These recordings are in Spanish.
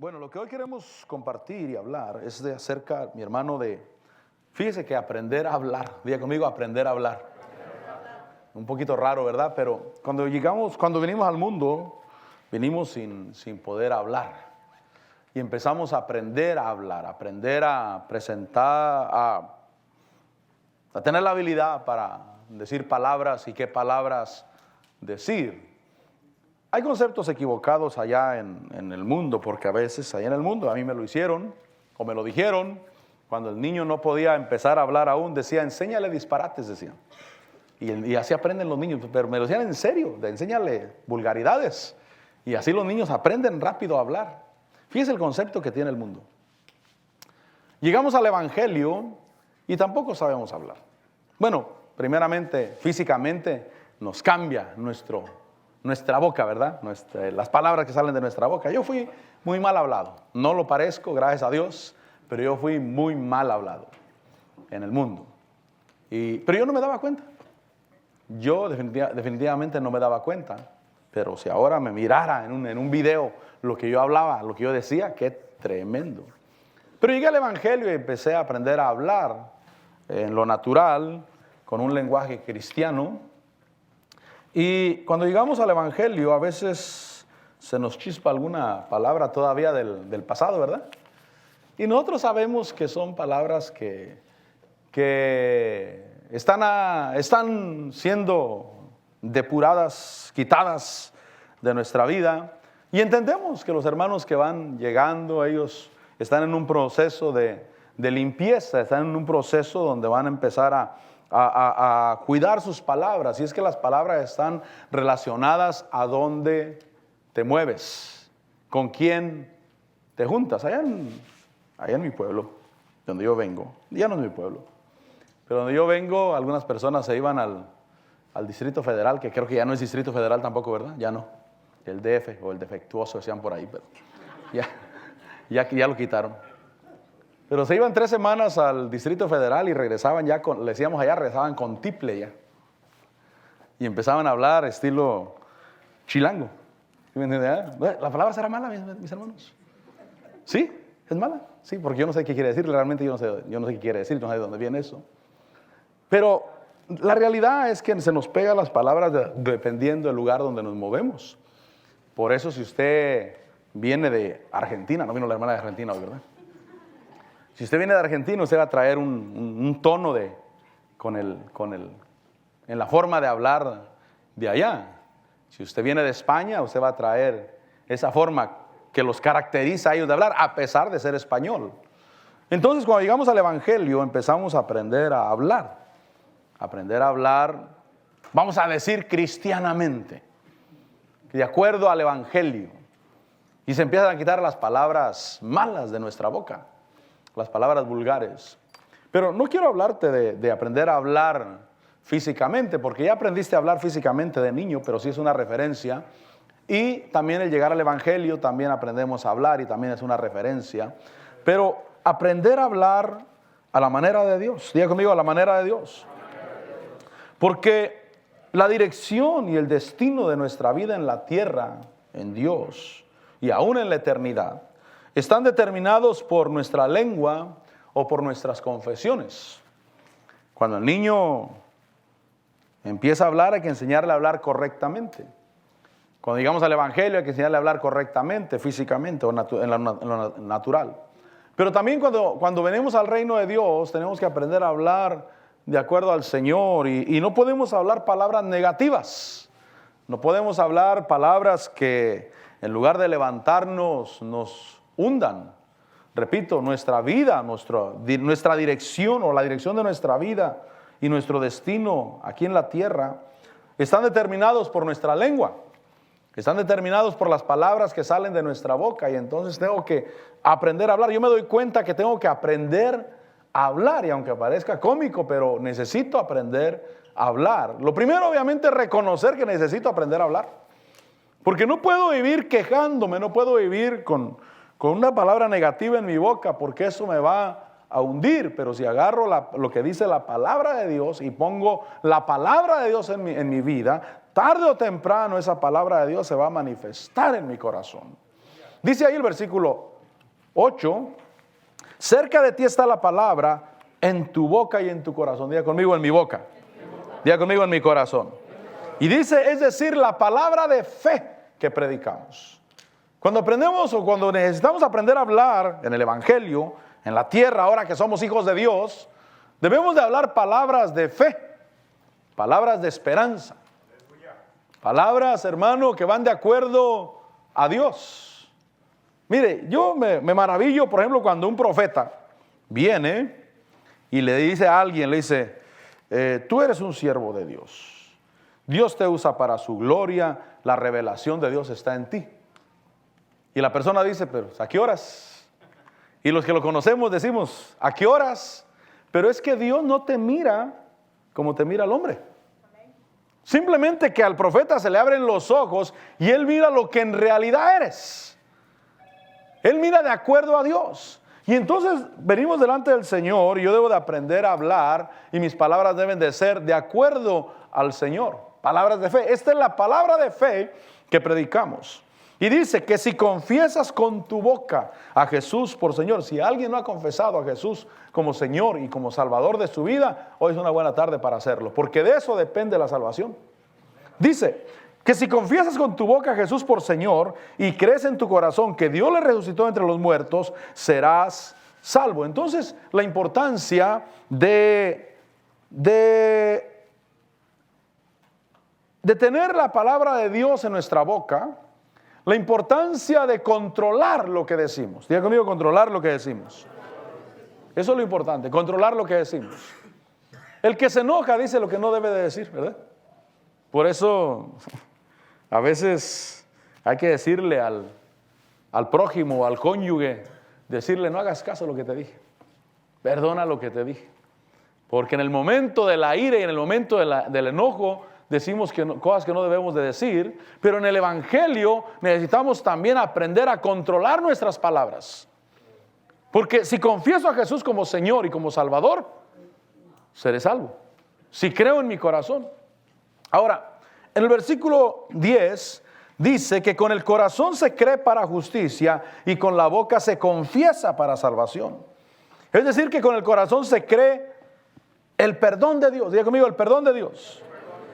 Bueno, lo que hoy queremos compartir y hablar es de acerca, mi hermano, fíjese que aprender a hablar, diga conmigo, aprender a hablar. Un poquito raro, ¿verdad? Pero cuando venimos al mundo, venimos sin poder hablar. Y empezamos a aprender a hablar, a aprender a presentar, a tener la habilidad para decir palabras y qué palabras decir. Hay conceptos equivocados allá en el mundo, porque a veces allá en el mundo a mí me lo hicieron o me lo dijeron. Cuando el niño no podía empezar a hablar aún, decía, enséñale disparates, decían. Y así aprenden los niños, pero me lo decían en serio, enséñale vulgaridades. Y así los niños aprenden rápido a hablar. Fíjese el concepto que tiene el mundo. Llegamos al Evangelio y tampoco sabemos hablar. Bueno, primeramente, físicamente nos cambia nuestra boca, ¿verdad? Las palabras que salen de nuestra boca. Yo fui muy mal hablado. No lo parezco, gracias a Dios, pero yo fui muy mal hablado en el mundo. Pero yo no me daba cuenta. Yo definitivamente no me daba cuenta. Pero si ahora me mirara en un video lo que yo hablaba, lo que yo decía, qué tremendo. Pero llegué al Evangelio y empecé a aprender a hablar en lo natural, con un lenguaje cristiano. Y cuando llegamos al Evangelio, a veces se nos chispa alguna palabra todavía del pasado, ¿verdad? Y nosotros sabemos que son palabras que están siendo depuradas, quitadas de nuestra vida. Y entendemos que los hermanos que van llegando, ellos están en un proceso de limpieza, están en un proceso donde van a empezar a cuidar sus palabras. Y es que las palabras están relacionadas a dónde te mueves, con quién te juntas. Allá en mi pueblo, donde yo vengo, ya no es mi pueblo, pero donde yo vengo, algunas personas se iban al Distrito Federal, que creo que ya no es Distrito Federal tampoco, ¿verdad? Ya no. El DF o el defectuoso decían por ahí, pero ya lo quitaron. Pero se iban 3 semanas al Distrito Federal y regresaban ya le decíamos allá, regresaban con tiple ya. Y empezaban a hablar estilo chilango. La palabra será mala, mis hermanos. ¿Sí? ¿Es mala? Sí, porque yo no sé qué quiere decir, realmente yo no sé qué quiere decir, no sé de dónde viene eso. Pero la realidad es que se nos pegan las palabras dependiendo del lugar donde nos movemos. Por eso si usted viene de Argentina, no vino la hermana de Argentina hoy, ¿verdad? Si usted viene de Argentina, usted va a traer un tono en la forma de hablar de allá. Si usted viene de España, usted va a traer esa forma que los caracteriza a ellos de hablar, a pesar de ser español. Entonces, cuando llegamos al Evangelio, empezamos a aprender a hablar. Aprender a hablar, vamos a decir cristianamente, de acuerdo al Evangelio. Y se empiezan a quitar las palabras malas de nuestra boca, las palabras vulgares. Pero no quiero hablarte de aprender a hablar físicamente, porque ya aprendiste a hablar físicamente de niño, pero sí es una referencia. Y también el llegar al Evangelio, también aprendemos a hablar y también es una referencia. Pero aprender a hablar a la manera de Dios. Diga conmigo, a la manera de Dios. Porque la dirección y el destino de nuestra vida en la tierra, en Dios, y aún en la eternidad, están determinados por nuestra lengua o por nuestras confesiones. Cuando el niño empieza a hablar, hay que enseñarle a hablar correctamente. Cuando llegamos al Evangelio, hay que enseñarle a hablar correctamente, físicamente o en lo natural. Pero también cuando venimos al reino de Dios, tenemos que aprender a hablar de acuerdo al Señor. Y no podemos hablar palabras negativas. No podemos hablar palabras que en lugar de levantarnos nos hundan. Repito, nuestra vida, nuestra dirección o la dirección de nuestra vida y nuestro destino aquí en la tierra están determinados por nuestra lengua. Están determinados por las palabras que salen de nuestra boca. Y entonces tengo que aprender a hablar. Yo me doy cuenta que tengo que aprender a hablar. Y aunque parezca cómico, pero necesito aprender a hablar. Lo primero obviamente es reconocer que necesito aprender a hablar. Porque no puedo vivir quejándome, no puedo vivir con una palabra negativa en mi boca, porque eso me va a hundir. Pero si agarro lo que dice la palabra de Dios y pongo la palabra de Dios en mi vida, tarde o temprano esa palabra de Dios se va a manifestar en mi corazón. Dice ahí el versículo 8, cerca de ti está la palabra en tu boca y en tu corazón. Diga conmigo, en mi boca. Diga conmigo, en mi corazón. Y dice, es decir, la palabra de fe que predicamos. Cuando aprendemos o cuando necesitamos aprender a hablar en el evangelio, en la tierra, ahora que somos hijos de Dios, debemos de hablar palabras de fe, palabras de esperanza, palabras, hermano, que van de acuerdo a Dios. Mire, yo me maravillo, por ejemplo, cuando un profeta viene y le dice a alguien, le dice, tú eres un siervo de Dios. Dios te usa para su gloria, la revelación de Dios está en ti. Y la persona dice, pero ¿a qué horas? Y los que lo conocemos decimos, ¿a qué horas? Pero es que Dios no te mira como te mira el hombre. Simplemente que al profeta se le abren los ojos y él mira lo que en realidad eres. Él mira de acuerdo a Dios. Y entonces venimos delante del Señor y yo debo de aprender a hablar y mis palabras deben de ser de acuerdo al Señor. Palabras de fe. Esta es la palabra de fe que predicamos. Y dice que si confiesas con tu boca a Jesús por Señor, si alguien no ha confesado a Jesús como Señor y como Salvador de su vida, hoy es una buena tarde para hacerlo, porque de eso depende la salvación. Dice que si confiesas con tu boca a Jesús por Señor y crees en tu corazón que Dios le resucitó entre los muertos, serás salvo. Entonces, la importancia de tener la palabra de Dios en nuestra boca, la importancia de controlar lo que decimos. Diga conmigo, controlar lo que decimos. Eso es lo importante, controlar lo que decimos. El que se enoja dice lo que no debe de decir, ¿verdad? Por eso a veces hay que decirle al prójimo o al cónyuge, decirle, no hagas caso a lo que te dije, perdona lo que te dije. Porque en el momento de la ira y en el momento del enojo, decimos cosas que no debemos de decir, pero en el evangelio necesitamos también aprender a controlar nuestras palabras. Porque si confieso a Jesús como Señor y como Salvador, seré salvo. Si creo en mi corazón. Ahora, en el versículo 10 dice que con el corazón se cree para justicia y con la boca se confiesa para salvación. Es decir, que con el corazón se cree el perdón de Dios. Diga conmigo, el perdón de Dios.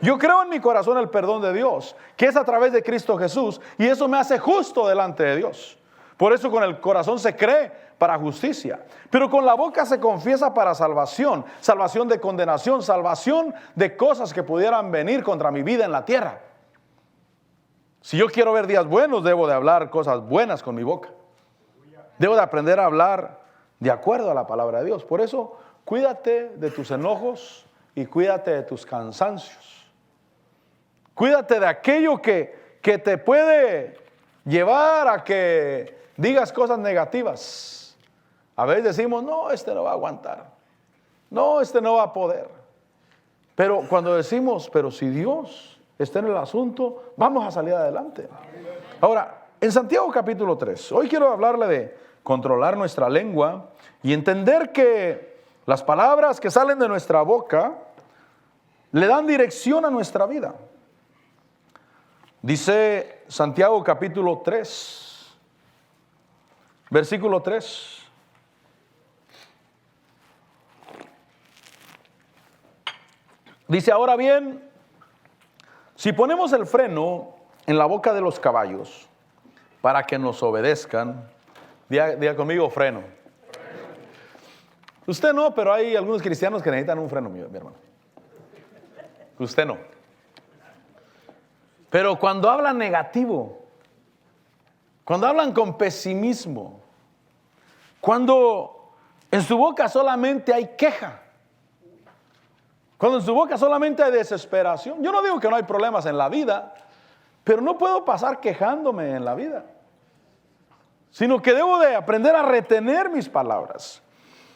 Yo creo en mi corazón el perdón de Dios, que es a través de Cristo Jesús, y eso me hace justo delante de Dios. Por eso con el corazón se cree para justicia, pero con la boca se confiesa para salvación, salvación de condenación, salvación de cosas que pudieran venir contra mi vida en la tierra. Si yo quiero ver días buenos, debo de hablar cosas buenas con mi boca. Debo de aprender a hablar de acuerdo a la palabra de Dios. Por eso, cuídate de tus enojos y cuídate de tus cansancios. Cuídate de aquello que te puede llevar a que digas cosas negativas. A veces decimos, no, este no va a aguantar. No, este no va a poder. Pero cuando decimos, pero si Dios está en el asunto, vamos a salir adelante. Ahora, en Santiago capítulo 3, hoy quiero hablarle de controlar nuestra lengua y entender que las palabras que salen de nuestra boca le dan dirección a nuestra vida. Dice Santiago capítulo 3, versículo 3. Dice, ahora bien, si ponemos el freno en la boca de los caballos para que nos obedezcan, diga conmigo, freno. Usted no, pero hay algunos cristianos que necesitan un freno, mi hermano. Usted no. Pero cuando hablan negativo, cuando hablan con pesimismo, cuando en su boca solamente hay queja, cuando en su boca solamente hay desesperación. Yo no digo que no hay problemas en la vida, pero no puedo pasar quejándome en la vida, sino que debo de aprender a retener mis palabras.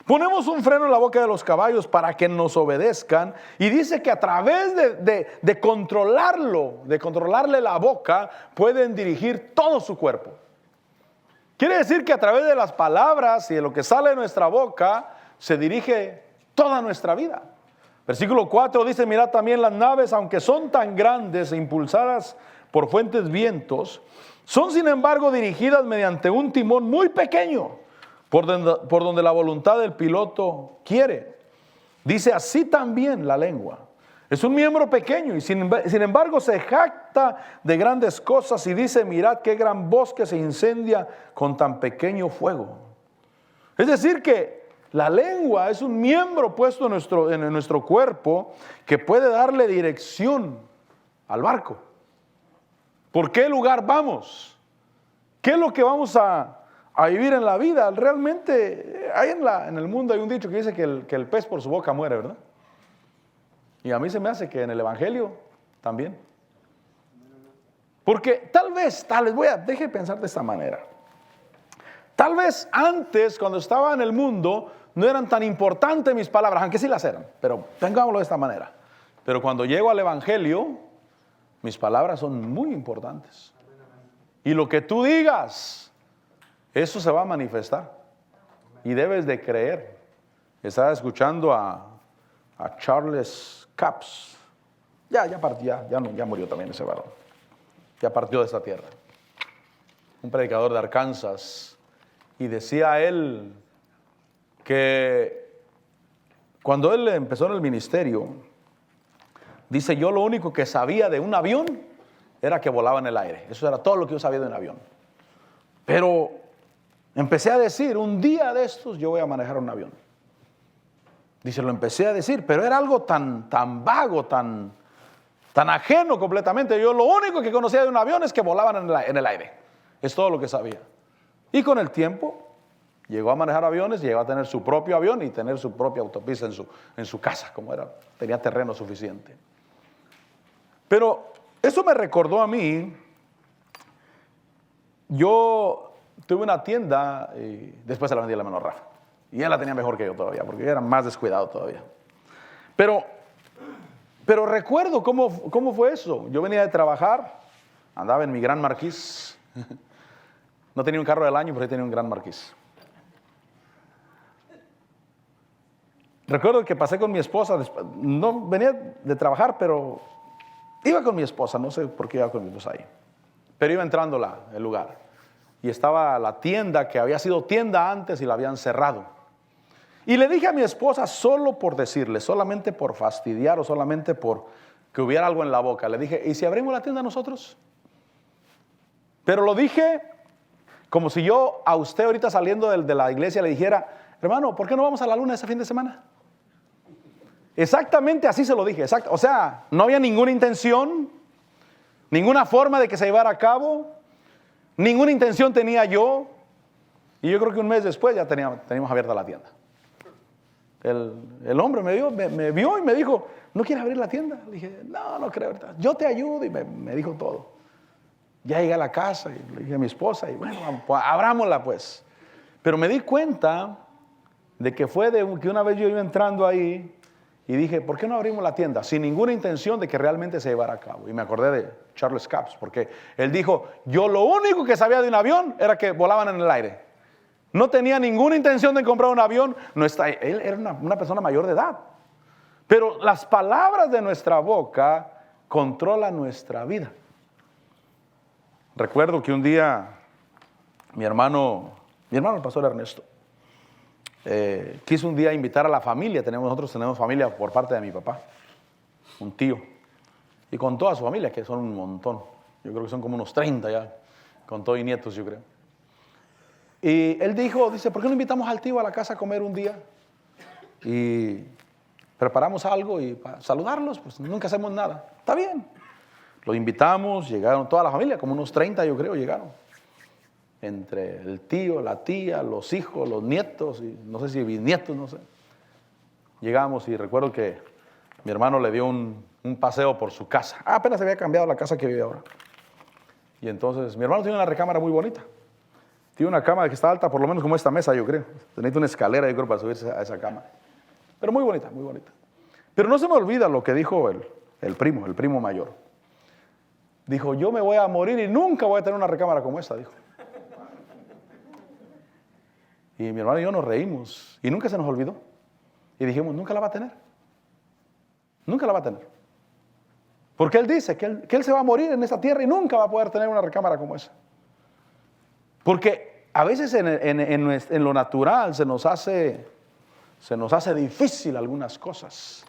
Ponemos un freno en la boca de los caballos para que nos obedezcan, y dice que a través de controlarlo, de controlarle la boca, pueden dirigir todo su cuerpo. Quiere decir que a través de las palabras y de lo que sale de nuestra boca se dirige toda nuestra vida. Versículo 4 dice, mirad también las naves, aunque son tan grandes e impulsadas por fuertes vientos, son sin embargo dirigidas mediante un timón muy pequeño, por donde la voluntad del piloto quiere. Dice, así también la lengua. Es un miembro pequeño y sin embargo se jacta de grandes cosas y dice, mirad qué gran bosque se incendia con tan pequeño fuego. Es decir que la lengua es un miembro puesto en nuestro cuerpo que puede darle dirección al barco. ¿Por qué lugar vamos? ¿Qué es lo que vamos a vivir en la vida? Realmente en el mundo hay un dicho que dice que el pez por su boca muere, ¿verdad? Y a mí se me hace que en el Evangelio también. Porque tal vez, deje de pensar de esta manera. Tal vez antes, cuando estaba en el mundo, no eran tan importantes mis palabras, aunque sí las eran, pero tengámoslo de esta manera. Pero cuando llego al Evangelio, mis palabras son muy importantes. Y lo que tú digas, eso se va a manifestar. Y debes de creer. Estaba escuchando a Charles Capps. Ya murió también ese varón. Ya partió de esta tierra. Un predicador de Arkansas. Y decía él que cuando él empezó en el ministerio, dice, yo lo único que sabía de un avión era que volaba en el aire. Eso era todo lo que yo sabía de un avión. Pero empecé a decir, un día de estos yo voy a manejar un avión. Dice, lo empecé a decir, pero era algo tan vago, tan ajeno completamente. Yo lo único que conocía de un avión es que volaban en el aire. Es todo lo que sabía. Y con el tiempo llegó a manejar aviones, llegó a tener su propio avión y tener su propia autopista en su casa, como era, tenía terreno suficiente. Pero eso me recordó a mí. Yo tuve una tienda y después se la vendí a la menor Rafa. Y él la tenía mejor que yo todavía, porque yo era más descuidado todavía. Pero recuerdo cómo fue eso. Yo venía de trabajar, andaba en mi Gran Marquis. No tenía un carro del año, pero tenía un Gran Marquis. Recuerdo que pasé con mi esposa, no venía de trabajar, pero iba con mi esposa, no sé por qué iba con mi esposa ahí. Pero iba entrando el lugar. Y estaba la tienda, que había sido tienda antes y la habían cerrado. Y le dije a mi esposa, solo por decirle, solamente por fastidiar o solamente por que hubiera algo en la boca, le dije, ¿y si abrimos la tienda nosotros? Pero lo dije como si yo a usted ahorita saliendo de la iglesia le dijera, hermano, ¿por qué no vamos a la luna ese fin de semana? Exactamente así se lo dije, o sea, no había ninguna intención, ninguna forma de que se llevara a cabo, ninguna intención tenía yo. Y yo creo que un mes después ya teníamos abierta la tienda. El hombre me vio y me dijo, ¿no quieres abrir la tienda? Le dije, no creo ahorita. Yo te ayudo, y me dijo todo. Ya llegué a la casa y le dije a mi esposa, y bueno, abrámosla pues. Pero me di cuenta de que fue que una vez yo iba entrando ahí y dije, ¿por qué no abrimos la tienda? Sin ninguna intención de que realmente se llevara a cabo. Y me acordé de Charles Capps, porque él dijo, yo lo único que sabía de un avión era que volaban en el aire. No tenía ninguna intención de comprar un avión. Él era una persona mayor de edad. Pero las palabras de nuestra boca controlan nuestra vida. Recuerdo que un día mi hermano el pastor Ernesto, quiso un día invitar a la familia. Nosotros tenemos familia por parte de mi papá, un tío, y con toda su familia, que son un montón. Yo creo que son como unos 30 ya, con todo y nietos, yo creo. Y él dice, ¿por qué no invitamos al tío a la casa a comer un día? Y preparamos algo y para saludarlos, pues nunca hacemos nada. Está bien. Lo invitamos, llegaron toda la familia, como unos 30 yo creo llegaron. Entre el tío, la tía, los hijos, los nietos, y no sé si bisnietos, no sé. Llegamos y recuerdo que mi hermano le dio un paseo por su casa. Apenas se había cambiado la casa que vive ahora. Y entonces mi hermano tiene una recámara muy bonita. Tiene una cama que está alta, por lo menos como esta mesa, yo creo. Necesita una escalera, yo creo, para subirse a esa cama. Pero muy bonita, muy bonita. Pero no se me olvida lo que dijo el primo mayor. Dijo, yo me voy a morir y nunca voy a tener una recámara como esta, dijo. Y mi hermano y yo nos reímos. Y nunca se nos olvidó. Y dijimos, nunca la va a tener. Nunca la va a tener. Porque él dice que él se va a morir en esta tierra y nunca va a poder tener una recámara como esa. Porque a veces en lo natural se nos hace difícil algunas cosas.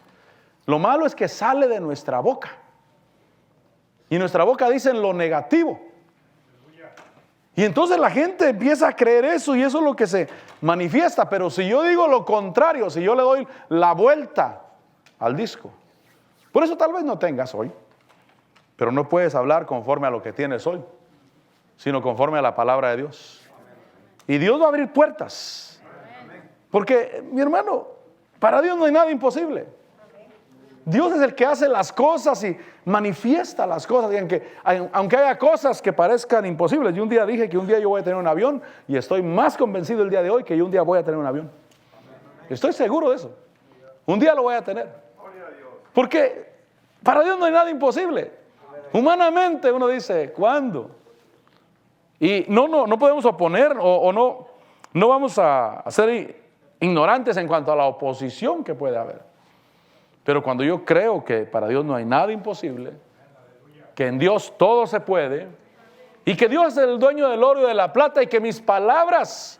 Lo malo es que sale de nuestra boca. Y nuestra boca dice lo negativo. Y entonces la gente empieza a creer eso y eso es lo que se manifiesta. Pero si yo digo lo contrario, si yo le doy la vuelta al disco. Por eso tal vez no tengas hoy. Pero no puedes hablar conforme a lo que tienes hoy, sino conforme a la palabra de Dios. Y Dios va a abrir puertas. Porque, mi hermano, para Dios no hay nada imposible. Dios es el que hace las cosas y manifiesta las cosas. Y aunque haya cosas que parezcan imposibles. Yo un día dije que un día yo voy a tener un avión. Y estoy más convencido el día de hoy que yo un día voy a tener un avión. Estoy seguro de eso. Un día lo voy a tener. Porque para Dios no hay nada imposible. Humanamente uno dice, ¿cuándo? Y no podemos oponer o no vamos a ser ignorantes en cuanto a la oposición que puede haber. Pero cuando yo creo que para Dios no hay nada imposible, que en Dios todo se puede, y que Dios es el dueño del oro y de la plata, y que mis palabras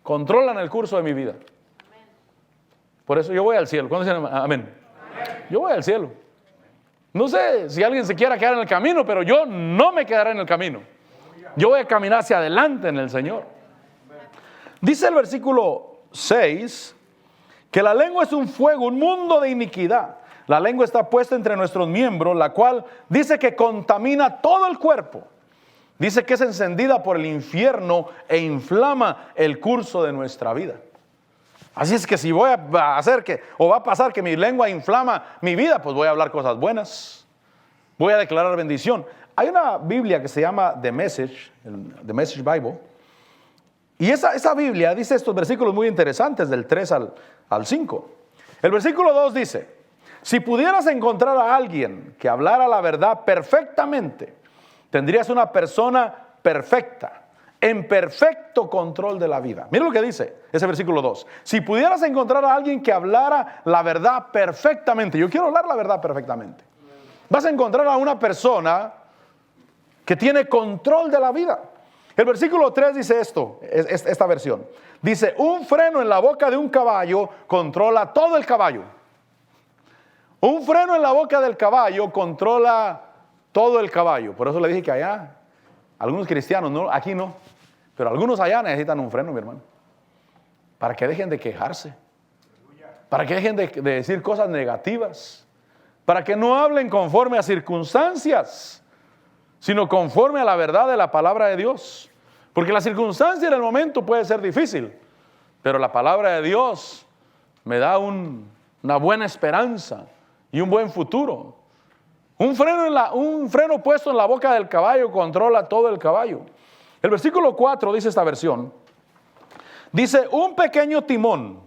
controlan el curso de mi vida. Por eso yo voy al cielo. ¿Cuándo dicen amén? Yo voy al cielo. No sé si alguien se quiera quedar en el camino, pero yo no me quedaré en el camino. Yo voy a caminar hacia adelante en el Señor. Dice el versículo 6 que la lengua es un fuego, un mundo de iniquidad. La lengua está puesta entre nuestros miembros, la cual dice que contamina todo el cuerpo. Dice que es encendida por el infierno e inflama el curso de nuestra vida. Así es que si voy a hacer va a pasar que mi lengua inflama mi vida, pues voy a hablar cosas buenas. Voy a declarar bendición. Hay una Biblia que se llama The Message Bible. Y esa Biblia dice estos versículos muy interesantes del 3 al 5. El versículo 2 dice, si pudieras encontrar a alguien que hablara la verdad perfectamente, tendrías una persona perfecta, en perfecto control de la vida. Mira lo que dice ese versículo 2. Si pudieras encontrar a alguien que hablara la verdad perfectamente, yo quiero hablar la verdad perfectamente. Vas a encontrar a una persona que tiene control de la vida. El versículo 3 dice esta versión. Dice, un freno en la boca de un caballo controla todo el caballo. Un freno en la boca del caballo controla todo el caballo. Por eso le dije que allá, algunos cristianos, no, aquí no, pero algunos allá necesitan un freno, mi hermano. Para que dejen de quejarse. Para que dejen de decir cosas negativas. Para que no hablen conforme a circunstancias, sino conforme a la verdad de la palabra de Dios. Porque la circunstancia en el momento puede ser difícil, pero la palabra de Dios me da una buena esperanza y un buen futuro. Un freno puesto en la boca del caballo controla todo el caballo. El versículo 4 dice esta versión. Dice, un pequeño timón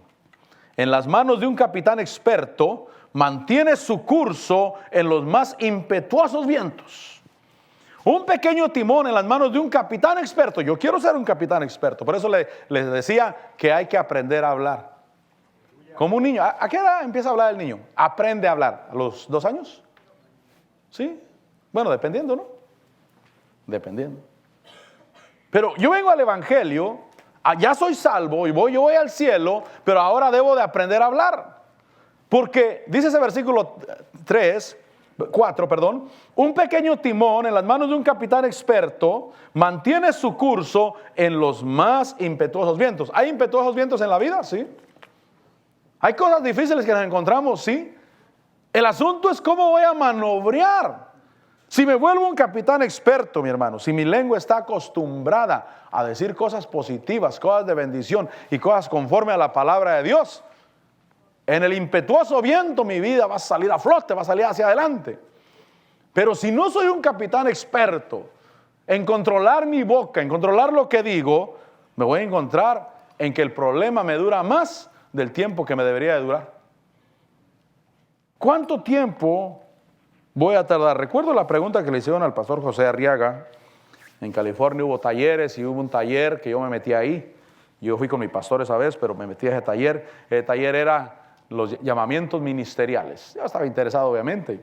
en las manos de un capitán experto mantiene su curso en los más impetuosos vientos. Un pequeño timón en las manos de un capitán experto. Yo quiero ser un capitán experto. Por eso les decía que hay que aprender a hablar. Como un niño. ¿A qué edad empieza a hablar el niño? Aprende a hablar. ¿A los 2 años? ¿Sí? Bueno, dependiendo, ¿no? Dependiendo. Pero yo vengo al evangelio, ya soy salvo y yo voy al cielo, pero ahora debo de aprender a hablar. Porque dice ese versículo 4, un pequeño timón en las manos de un capitán experto mantiene su curso en los más impetuosos vientos. ¿Hay impetuosos vientos en la vida? Sí. ¿Hay cosas difíciles que nos encontramos? Sí. El asunto es cómo voy a manobrear. Si me vuelvo un capitán experto, mi hermano, si mi lengua está acostumbrada a decir cosas positivas, cosas de bendición y cosas conforme a la palabra de Dios, en el impetuoso viento mi vida va a salir a flote, va a salir hacia adelante. Pero si no soy un capitán experto en controlar mi boca, en controlar lo que digo, me voy a encontrar en que el problema me dura más del tiempo que me debería de durar. ¿Cuánto tiempo voy a tardar? Recuerdo la pregunta que le hicieron al pastor José Arriaga. En California hubo talleres y hubo un taller que yo me metí ahí. Yo fui con mi pastor esa vez, pero me metí a ese taller. El taller era los llamamientos ministeriales. Yo estaba interesado, obviamente.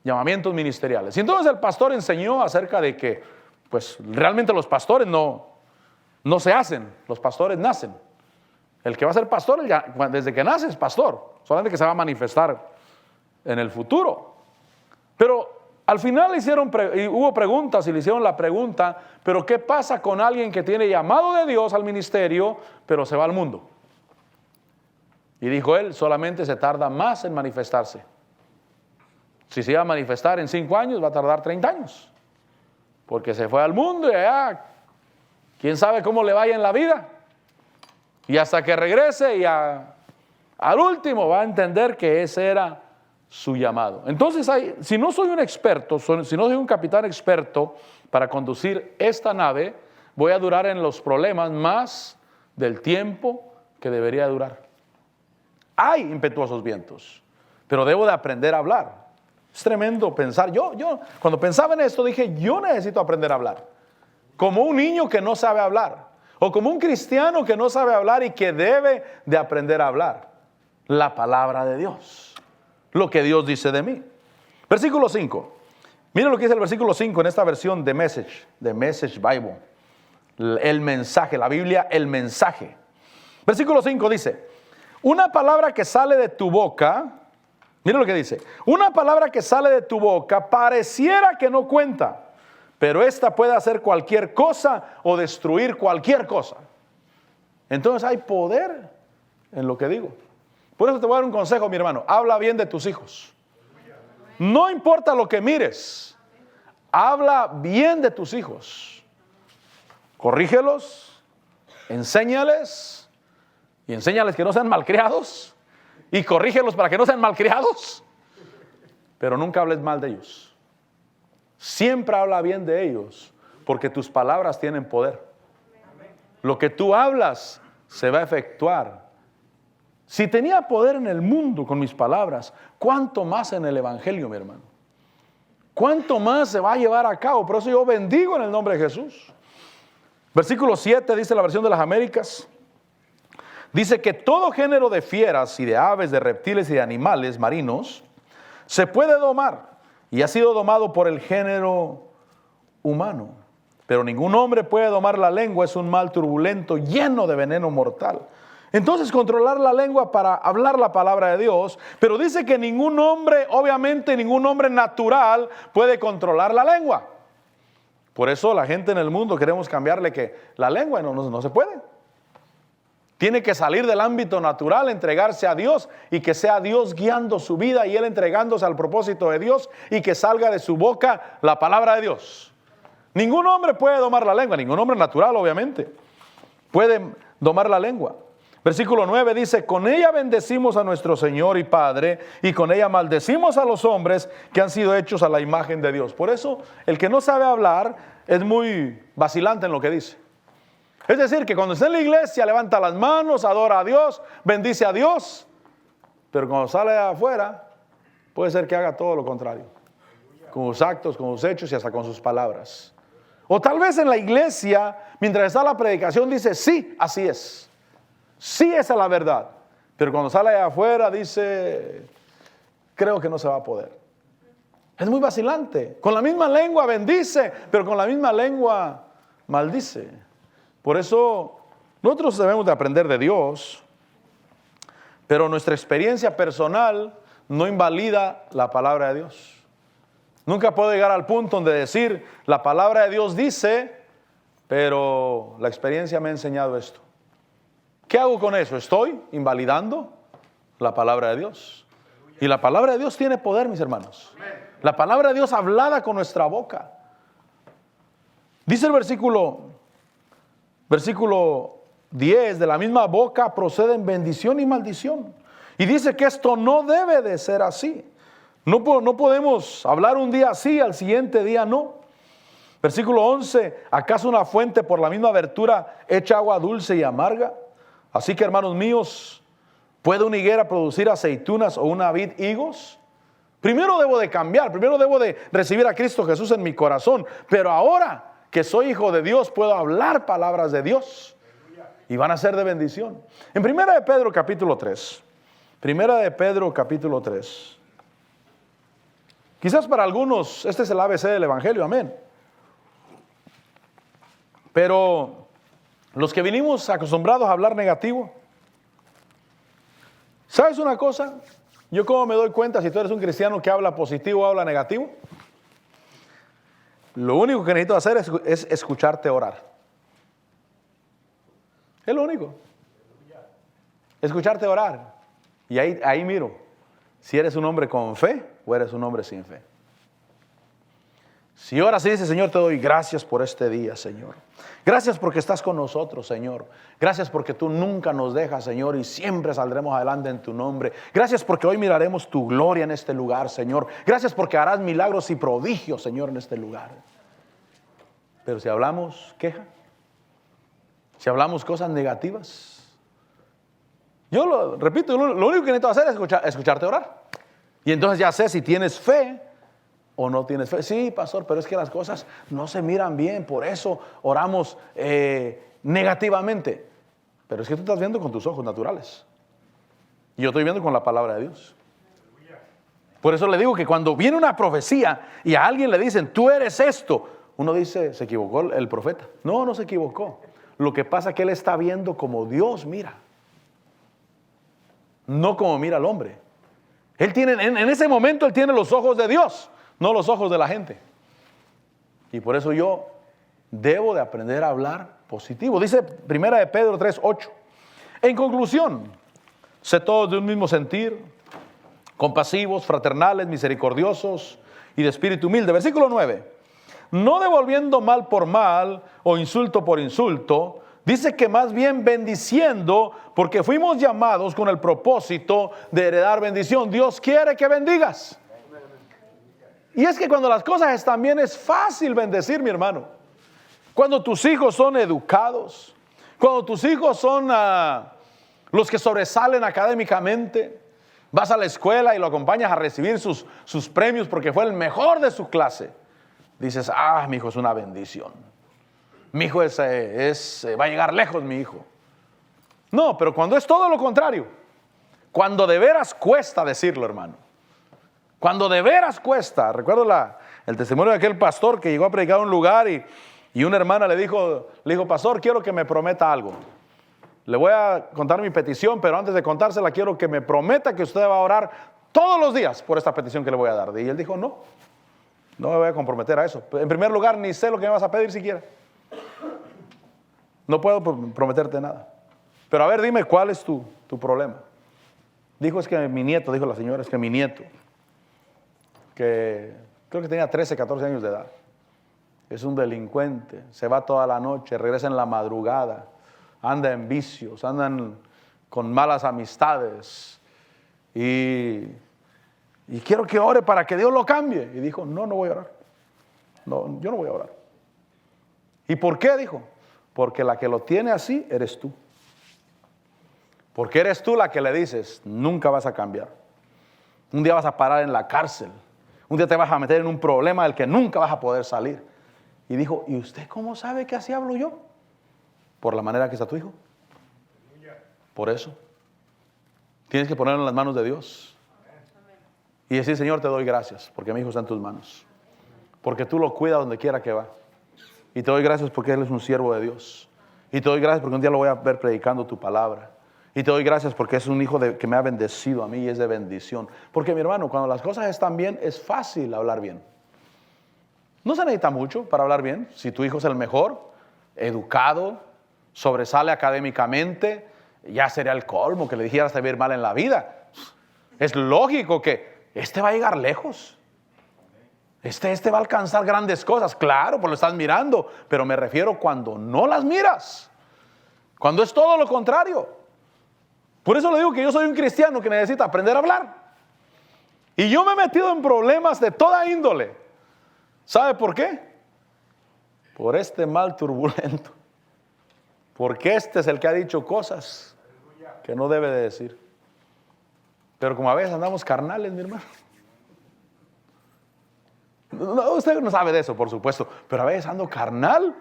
Llamamientos ministeriales. Y entonces el pastor enseñó acerca de que, pues, realmente los pastores no no se hacen, los pastores nacen. El que va a ser pastor, desde que nace es pastor, solamente que se va a manifestar en el futuro. Pero al final hubo preguntas y le hicieron la pregunta, pero ¿qué pasa con alguien que tiene llamado de Dios al ministerio, pero se va al mundo? Y dijo él, solamente se tarda más en manifestarse. Si se iba a manifestar en 5 años, va a tardar 30 años. Porque se fue al mundo y allá, quién sabe cómo le vaya en la vida. Y hasta que regrese y al último va a entender que ese era su llamado. Entonces, si no soy un experto, si no soy un capitán experto para conducir esta nave, voy a durar en los problemas más del tiempo que debería durar. Hay impetuosos vientos, pero debo de aprender a hablar. Es tremendo pensar. Yo cuando pensaba en esto dije, yo necesito aprender a hablar. Como un niño que no sabe hablar, o como un cristiano que no sabe hablar y que debe de aprender a hablar. La palabra de Dios, lo que Dios dice de mí. Versículo 5. Miren lo que dice el versículo 5 en esta versión de Message Bible. El mensaje, la Biblia, el mensaje. Versículo 5 dice, una palabra que sale de tu boca, miren lo que dice, una palabra que sale de tu boca pareciera que no cuenta, pero esta puede hacer cualquier cosa o destruir cualquier cosa. Entonces hay poder en lo que digo. Por eso te voy a dar un consejo, mi hermano. Habla bien de tus hijos. No importa lo que mires. Habla bien de tus hijos. Corrígelos. Enséñales. Y enséñales que no sean malcriados. Y corrígelos para que no sean malcriados. Pero nunca hables mal de ellos. Siempre habla bien de ellos. Porque tus palabras tienen poder. Lo que tú hablas se va a efectuar. Si tenía poder en el mundo con mis palabras, ¿cuánto más en el Evangelio, mi hermano? ¿Cuánto más se va a llevar a cabo? Por eso yo bendigo en el nombre de Jesús. Versículo 7 dice la versión de las Américas. Dice que todo género de fieras y de aves, de reptiles y de animales marinos se puede domar y ha sido domado por el género humano. Pero ningún hombre puede domar la lengua, es un mal turbulento lleno de veneno mortal. Entonces controlar la lengua para hablar la palabra de Dios, pero dice que ningún hombre, obviamente ningún hombre natural puede controlar la lengua. Por eso la gente en el mundo queremos cambiarle que la lengua no se puede. Tiene que salir del ámbito natural, entregarse a Dios y que sea Dios guiando su vida y él entregándose al propósito de Dios y que salga de su boca la palabra de Dios. Ningún hombre puede domar la lengua, ningún hombre natural obviamente puede domar la lengua. Versículo 9 dice, con ella bendecimos a nuestro Señor y Padre, y con ella maldecimos a los hombres que han sido hechos a la imagen de Dios. Por eso, el que no sabe hablar es muy vacilante en lo que dice. Es decir, que cuando está en la iglesia levanta las manos, adora a Dios, bendice a Dios, pero cuando sale de afuera, puede ser que haga todo lo contrario. Con sus actos, con sus hechos y hasta con sus palabras. O tal vez en la iglesia, mientras está la predicación, dice, sí, así es. Sí, esa es la verdad. Pero cuando sale de afuera dice, creo que no se va a poder. Es muy vacilante. Con la misma lengua bendice, pero con la misma lengua maldice. Por eso nosotros debemos de aprender de Dios, pero nuestra experiencia personal no invalida la palabra de Dios. Nunca puedo llegar al punto donde decir, la palabra de Dios dice, pero la experiencia me ha enseñado esto. ¿Qué hago con eso? Estoy invalidando la palabra de Dios. Y la palabra de Dios tiene poder, mis hermanos. La palabra de Dios hablada con nuestra boca. Dice el versículo 10, de la misma boca proceden bendición y maldición. Y dice que esto no debe de ser así. No podemos hablar un día así, al siguiente día no. Versículo 11, ¿acaso una fuente por la misma abertura echa agua dulce y amarga? Así que, hermanos míos, ¿puede una higuera producir aceitunas o una vid higos? Primero debo de cambiar, primero debo de recibir a Cristo Jesús en mi corazón, pero ahora que soy hijo de Dios, puedo hablar palabras de Dios y van a ser de bendición. En 1 de Pedro capítulo 3, 1 de Pedro capítulo 3, quizás para algunos este es el ABC del Evangelio, amén. Pero Los que vinimos acostumbrados a hablar negativo, ¿sabes una cosa? Yo cómo me doy cuenta si tú eres un cristiano que habla positivo o habla negativo. Lo único que necesito hacer es escucharte orar. Es lo único. Escucharte orar. Y ahí miro si eres un hombre con fe o eres un hombre sin fe. Si oras y dices, Señor, te doy gracias por este día, Señor. Gracias porque estás con nosotros, Señor. Gracias porque tú nunca nos dejas, Señor, y siempre saldremos adelante en tu nombre. Gracias porque hoy miraremos tu gloria en este lugar, Señor. Gracias porque harás milagros y prodigios, Señor, en este lugar. Pero si hablamos queja, si hablamos cosas negativas, yo lo repito, lo único que necesito hacer es escucharte orar. Y entonces ya sé si tienes fe o no tienes fe. Sí, pastor, pero es que las cosas no se miran bien, por eso oramos negativamente. Pero es que tú estás viendo con tus ojos naturales. Y yo estoy viendo con la palabra de Dios. Por eso le digo que cuando viene una profecía y a alguien le dicen, tú eres esto, uno dice, ¿se equivocó el profeta? No, no se equivocó. Lo que pasa es que él está viendo como Dios mira, no como mira el hombre. Él tiene, en ese momento él tiene los ojos de Dios, no los ojos de la gente. Y por eso yo debo de aprender a hablar positivo. Dice 1 de Pedro 3:8. En conclusión, sé todos de un mismo sentir, compasivos, fraternales, misericordiosos y de espíritu humilde. Versículo 9. No devolviendo mal por mal o insulto por insulto, dice que más bien bendiciendo, porque fuimos llamados con el propósito de heredar bendición. Dios quiere que bendigas. Y es que cuando las cosas están bien es fácil bendecir, mi hermano. Cuando tus hijos son educados, cuando tus hijos son los que sobresalen académicamente, vas a la escuela y lo acompañas a recibir sus premios porque fue el mejor de su clase. Dices, mi hijo es una bendición. Mi hijo va a llegar lejos, mi hijo. No, pero cuando es todo lo contrario, cuando de veras cuesta decirlo, hermano. Cuando de veras cuesta. Recuerdo el testimonio de aquel pastor que llegó a predicar a un lugar y una hermana le dijo, pastor, quiero que me prometa algo. Le voy a contar mi petición, pero antes de contársela quiero que me prometa que usted va a orar todos los días por esta petición que le voy a dar. Y él dijo, no me voy a comprometer a eso. En primer lugar, ni sé lo que me vas a pedir siquiera. No puedo prometerte nada. Pero a ver, dime, ¿cuál es tu problema? Dijo, es que mi nieto, dijo la señora, es que mi nieto, que creo que tenía 13, 14 años de edad, es un delincuente, se va toda la noche, regresa en la madrugada, anda en vicios, andan con malas amistades y quiero que ore para que Dios lo cambie. Y dijo, no voy a orar. No, yo no voy a orar. ¿Y por qué? Dijo, porque la que lo tiene así eres tú. Porque eres tú la que le dices, nunca vas a cambiar. Un día vas a parar en la cárcel. Un día te vas a meter en un problema del que nunca vas a poder salir. Y dijo, ¿y usted cómo sabe que así hablo yo? Por la manera que está tu hijo. Por eso. Tienes que ponerlo en las manos de Dios. Y decir, Señor, te doy gracias porque mi hijo está en tus manos. Porque tú lo cuidas donde quiera que va. Y te doy gracias porque él es un siervo de Dios. Y te doy gracias porque un día lo voy a ver predicando tu palabra. Y te doy gracias porque es un hijo que me ha bendecido a mí y es de bendición. Porque mi hermano, cuando las cosas están bien, es fácil hablar bien. No se necesita mucho para hablar bien. Si tu hijo es el mejor, educado, sobresale académicamente, ya sería el colmo que le dijeras te va a ir mal en la vida. Es lógico que este va a llegar lejos. Este va a alcanzar grandes cosas. Claro, pues lo estás mirando. Pero me refiero cuando no las miras. Cuando es todo lo contrario. Por eso le digo que yo soy un cristiano que necesita aprender a hablar. Y yo me he metido en problemas de toda índole. ¿Sabe por qué? Por este mal turbulento. Porque este es el que ha dicho cosas que no debe de decir. Pero como a veces andamos carnales, mi hermano. No, usted no sabe de eso, por supuesto. Pero a veces ando carnal.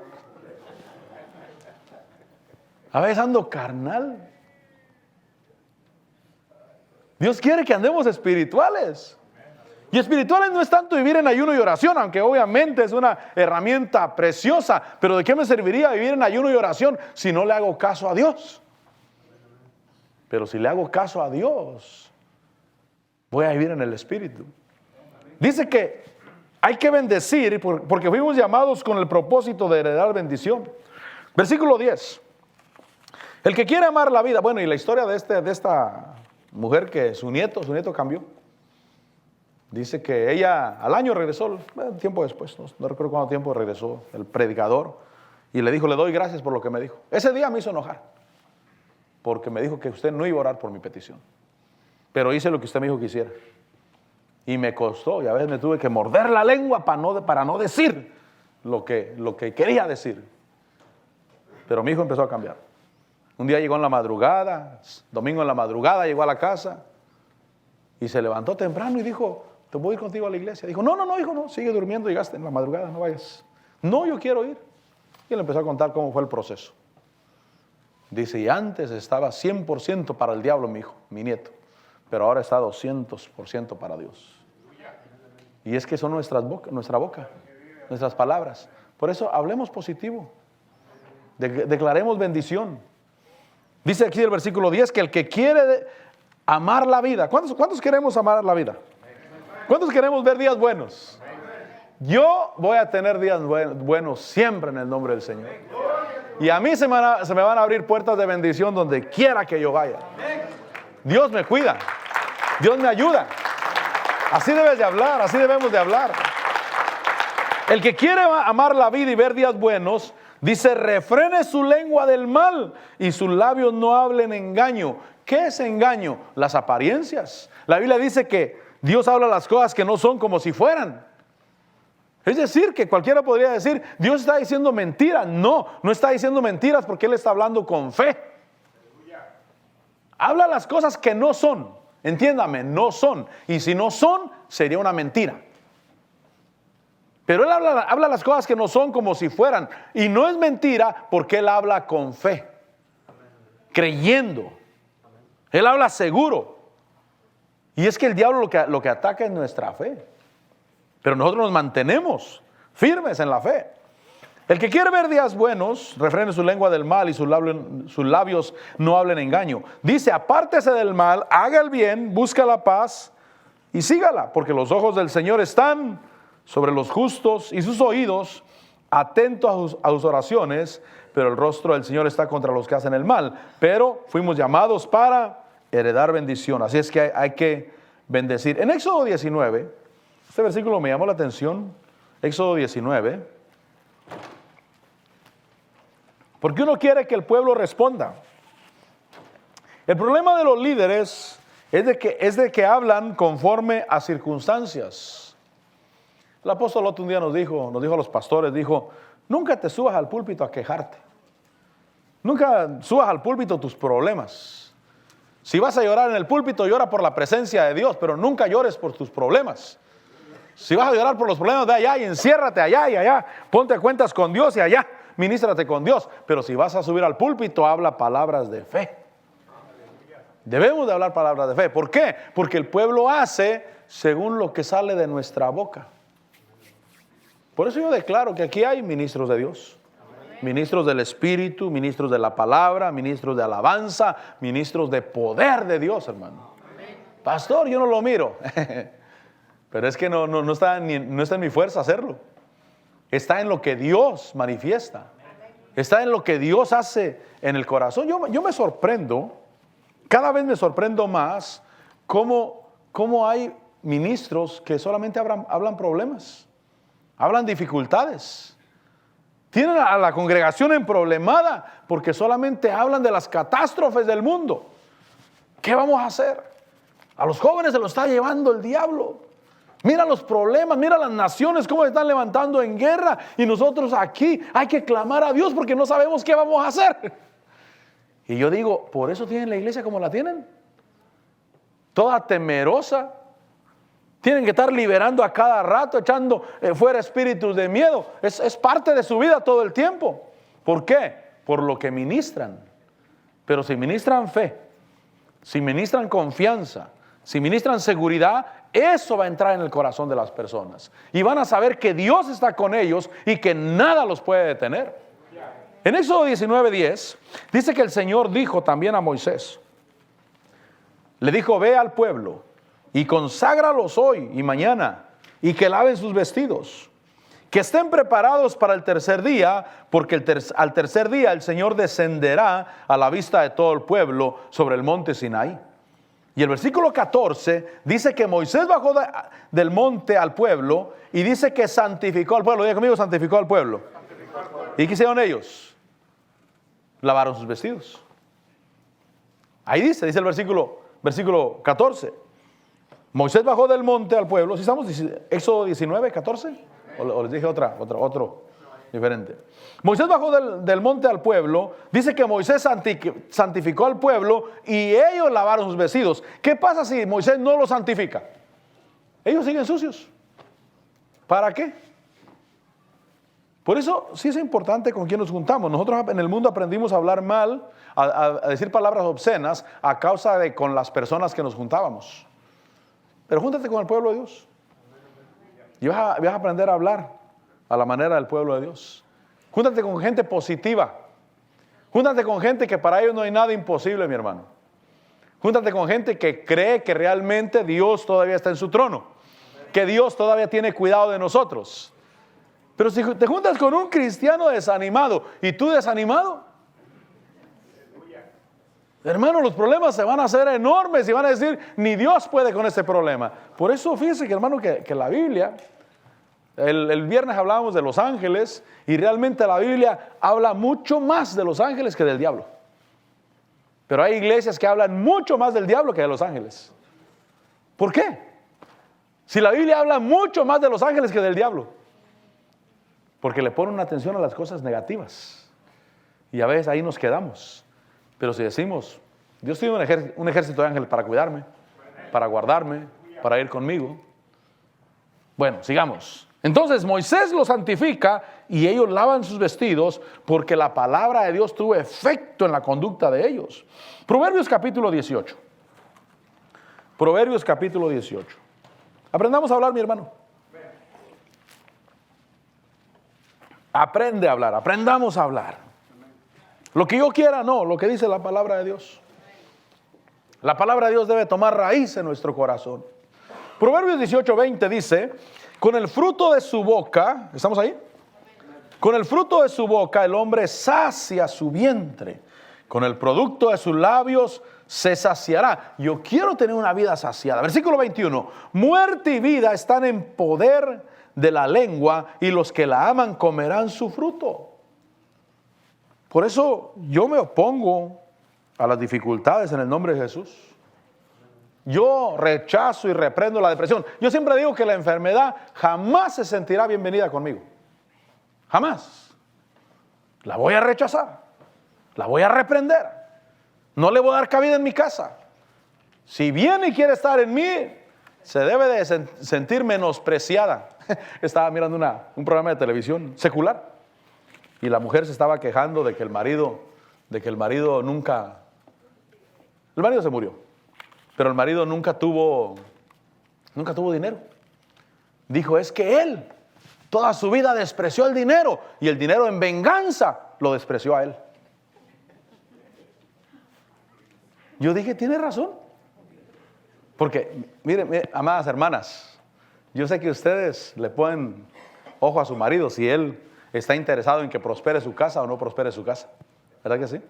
A veces ando carnal. Dios quiere que andemos espirituales. Y espirituales no es tanto vivir en ayuno y oración, aunque obviamente es una herramienta preciosa, pero ¿de qué me serviría vivir en ayuno y oración si no le hago caso a Dios? Pero si le hago caso a Dios, voy a vivir en el Espíritu. Dice que hay que bendecir porque fuimos llamados con el propósito de heredar bendición. Versículo 10. El que quiere amar la vida, bueno, y la historia de esta mujer que su nieto cambió. Dice que ella al año regresó, tiempo después, no recuerdo cuánto tiempo regresó el predicador y le dijo, le doy gracias por lo que me dijo. Ese día me hizo enojar porque me dijo que usted no iba a orar por mi petición, pero hice lo que usted me dijo que hiciera y me costó, y a veces me tuve que morder la lengua para no decir lo que quería decir, pero mi hijo empezó a cambiar. Un día llegó en la madrugada, domingo en la madrugada llegó a la casa y se levantó temprano y dijo, te voy a ir contigo a la iglesia. Dijo, no, hijo, no, sigue durmiendo, llegaste en la madrugada, no vayas. No, yo quiero ir. Y él empezó a contar cómo fue el proceso. Dice, y antes estaba 100% para el diablo mi hijo, mi nieto, pero ahora está 200% para Dios. Y es que son nuestra boca, nuestras palabras. Por eso hablemos positivo, declaremos bendición. Dice aquí el versículo 10 que el que quiere amar la vida. ¿Cuántos queremos amar la vida? ¿Cuántos queremos ver días buenos? Yo voy a tener días buenos siempre en el nombre del Señor. Y a mí se me van a abrir puertas de bendición donde quiera que yo vaya. Dios me cuida. Dios me ayuda. Así debes de hablar, así debemos de hablar. El que quiere amar la vida y ver días buenos, dice, refrene su lengua del mal y sus labios no hablen engaño. ¿Qué es engaño? Las apariencias. La Biblia dice que Dios habla las cosas que no son como si fueran. Es decir, que cualquiera podría decir, Dios está diciendo mentiras. No está diciendo mentiras porque Él está hablando con fe. Habla las cosas que no son. Entiéndame, no son. Y si no son, sería una mentira. Pero Él habla las cosas que no son como si fueran. Y no es mentira porque Él habla con fe. Creyendo. Él habla seguro. Y es que el diablo lo que ataca es nuestra fe. Pero nosotros nos mantenemos firmes en la fe. El que quiere ver días buenos, refrene su lengua del mal y sus labios no hablen engaño. Dice, apártese del mal, haga el bien, busca la paz y sígala. Porque los ojos del Señor están sobre los justos y sus oídos atentos a sus oraciones. Pero el rostro del Señor está contra los que hacen el mal. Pero fuimos llamados para heredar bendición. Así es que hay que bendecir. En Éxodo 19, este versículo me llamó la atención. Éxodo 19. Porque uno quiere que el pueblo responda. El problema de los líderes es de que hablan conforme a circunstancias. El apóstol Lot un día nos dijo a los pastores, dijo, nunca te subas al púlpito a quejarte. Nunca subas al púlpito tus problemas. Si vas a llorar en el púlpito, llora por la presencia de Dios, pero nunca llores por tus problemas. Si vas a llorar por los problemas de allá y enciérrate allá y allá, ponte a cuentas con Dios y allá, ministrate con Dios. Pero si vas a subir al púlpito, habla palabras de fe. Debemos de hablar palabras de fe. ¿Por qué? Porque el pueblo hace según lo que sale de nuestra boca. Por eso yo declaro que aquí hay ministros de Dios. Ministros del Espíritu, ministros de la palabra, ministros de alabanza, ministros de poder de Dios, hermano. Pastor, yo no lo miro. Pero es que no está en mi fuerza hacerlo. Está en lo que Dios manifiesta. Está en lo que Dios hace en el corazón. Yo me sorprendo, cada vez me sorprendo más cómo hay ministros que solamente hablan problemas, hablan dificultades. Tienen a la congregación emproblemada porque solamente hablan de las catástrofes del mundo. ¿Qué vamos a hacer? A los jóvenes se los está llevando el diablo. Mira los problemas, mira las naciones cómo se están levantando en guerra y nosotros aquí hay que clamar a Dios porque no sabemos qué vamos a hacer. Y yo digo, ¿por eso tienen la iglesia como la tienen? Toda temerosa. Tienen que estar liberando a cada rato, echando fuera espíritus de miedo. Es parte de su vida todo el tiempo. ¿Por qué? Por lo que ministran. Pero si ministran fe, si ministran confianza, si ministran seguridad, Eso va a entrar en el corazón de las personas. Y van a saber que Dios está con ellos y que nada los puede detener. En Éxodo 19:10 dice que el Señor dijo también a Moisés. Le dijo, ve al pueblo y conságralos hoy y mañana y que laven sus vestidos. Que estén preparados para el tercer día, porque al tercer día el Señor descenderá a la vista de todo el pueblo sobre el monte Sinaí. Y el versículo 14 dice que Moisés bajó del monte al pueblo y dice que santificó al pueblo. Diga conmigo, santificó al pueblo. ¿Y qué hicieron ellos? Lavaron sus vestidos. Ahí dice el versículo 14. Moisés bajó del monte al pueblo. ¿Sí estamos? Éxodo 19, 14. O les dije otro diferente. Moisés bajó del monte al pueblo. Dice que Moisés santificó al pueblo y ellos lavaron sus vestidos. ¿Qué pasa si Moisés no los santifica? Ellos siguen sucios. ¿Para qué? Por eso sí es importante con quién nos juntamos. Nosotros en el mundo aprendimos a hablar mal, a decir palabras obscenas a causa de con las personas que nos juntábamos. Pero júntate con el pueblo de Dios. Y vas a aprender a hablar a la manera del pueblo de Dios. Júntate con gente positiva. Júntate con gente que para ellos no hay nada imposible, mi hermano. Júntate con gente que cree que realmente Dios todavía está en su trono. Que Dios todavía tiene cuidado de nosotros. Pero si te juntas con un cristiano desanimado y tú desanimado, hermano, los problemas se van a hacer enormes y van a decir, ni Dios puede con este problema. Por eso fíjese que, hermano, que la Biblia, el viernes hablábamos de los ángeles y realmente la Biblia habla mucho más de los ángeles que del diablo. Pero hay iglesias que hablan mucho más del diablo que de los ángeles. ¿Por qué? Si la Biblia habla mucho más de los ángeles que del diablo. Porque le ponen atención a las cosas negativas. Y a veces ahí nos quedamos. Pero si decimos, Dios tiene un ejército de ángeles para cuidarme, para guardarme, para ir conmigo. Bueno, sigamos. Entonces Moisés los santifica y ellos lavan sus vestidos porque la palabra de Dios tuvo efecto en la conducta de ellos. Proverbios capítulo 18. Proverbios capítulo 18. Aprendamos a hablar, mi hermano. Aprende a hablar, aprendamos a hablar. Lo que yo quiera, no, lo que dice la palabra de Dios. La palabra de Dios debe tomar raíz en nuestro corazón. Proverbios 18:20 dice, con el fruto de su boca, ¿estamos ahí? Con el fruto de su boca el hombre sacia su vientre. Con el producto de sus labios se saciará. Yo quiero tener una vida saciada. Versículo 21. Muerte y vida están en poder de la lengua y los que la aman comerán su fruto. Por eso yo me opongo a las dificultades en el nombre de Jesús. Yo rechazo y reprendo la depresión. Yo siempre digo que la enfermedad jamás se sentirá bienvenida conmigo. Jamás. La voy a rechazar. La voy a reprender. No le voy a dar cabida en mi casa. Si viene y quiere estar en mí, se debe de sentir menospreciada. Estaba mirando un programa de televisión secular. Y la mujer se estaba quejando de que el marido nunca, el marido se murió, pero el marido nunca tuvo dinero. Dijo, es que él toda su vida despreció el dinero y el dinero en venganza lo despreció a él. Yo dije, tiene razón. Porque, miren, amadas hermanas, yo sé que ustedes le ponen ojo a su marido si él está interesado en que prospere su casa o no prospere su casa. ¿Verdad que sí?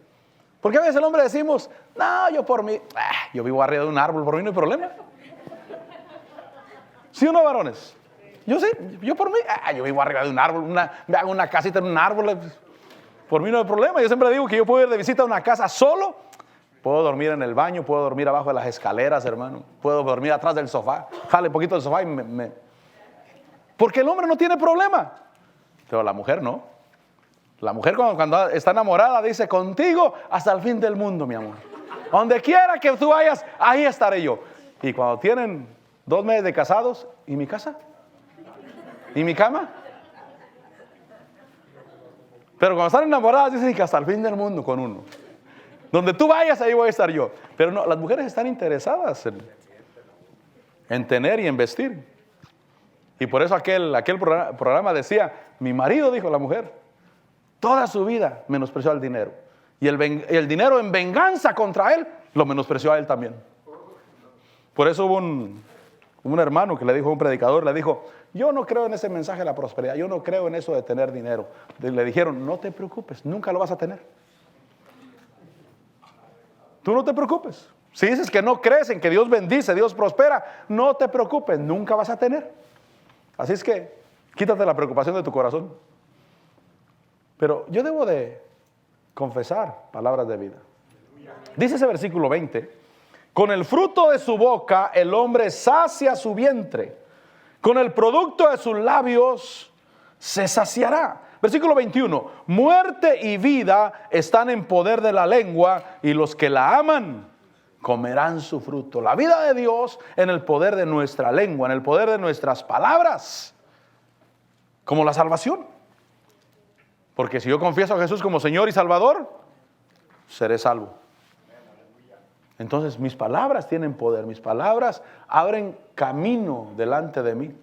Porque a veces el hombre decimos, no, yo por mí, yo vivo arriba de un árbol, por mí no hay problema. ¿Sí o no, varones? Yo sí, yo por mí, yo vivo arriba de un árbol, me hago una casita en un árbol, por mí no hay problema. Yo siempre digo que yo puedo ir de visita a una casa solo, puedo dormir en el baño, puedo dormir abajo de las escaleras, hermano, puedo dormir atrás del sofá, jale un poquito del sofá y porque el hombre no tiene problema. Pero la mujer no. La mujer cuando está enamorada dice, contigo hasta el fin del mundo, mi amor. Donde quiera que tú vayas, ahí estaré yo. Y cuando tienen 2 meses de casados, ¿y mi casa? ¿Y mi cama? Pero cuando están enamoradas dicen que hasta el fin del mundo con uno. Donde tú vayas, ahí voy a estar yo. Pero no, las mujeres están interesadas en tener y en vestir. Y por eso aquel programa decía, mi marido, dijo la mujer, toda su vida menospreció al dinero. Y el dinero en venganza contra él, lo menospreció a él también. Por eso hubo un hermano que le dijo a un predicador, le dijo, yo no creo en ese mensaje de la prosperidad, yo no creo en eso de tener dinero. Le dijeron, no te preocupes, nunca lo vas a tener. Tú no te preocupes. Si dices que no crees en que Dios bendice, Dios prospera, no te preocupes, nunca vas a tener. Así es que quítate la preocupación de tu corazón. Pero yo debo de confesar palabras de vida. Dice ese versículo 20, con el fruto de su boca el hombre sacia su vientre, con el producto de sus labios se saciará. Versículo 21, muerte y vida están en poder de la lengua y los que la aman comerán su fruto. La vida de Dios en el poder de nuestra lengua, en el poder de nuestras palabras, como la salvación. Porque si yo confieso a Jesús como Señor y Salvador, seré salvo. Entonces mis palabras tienen poder, mis palabras abren camino delante de mí.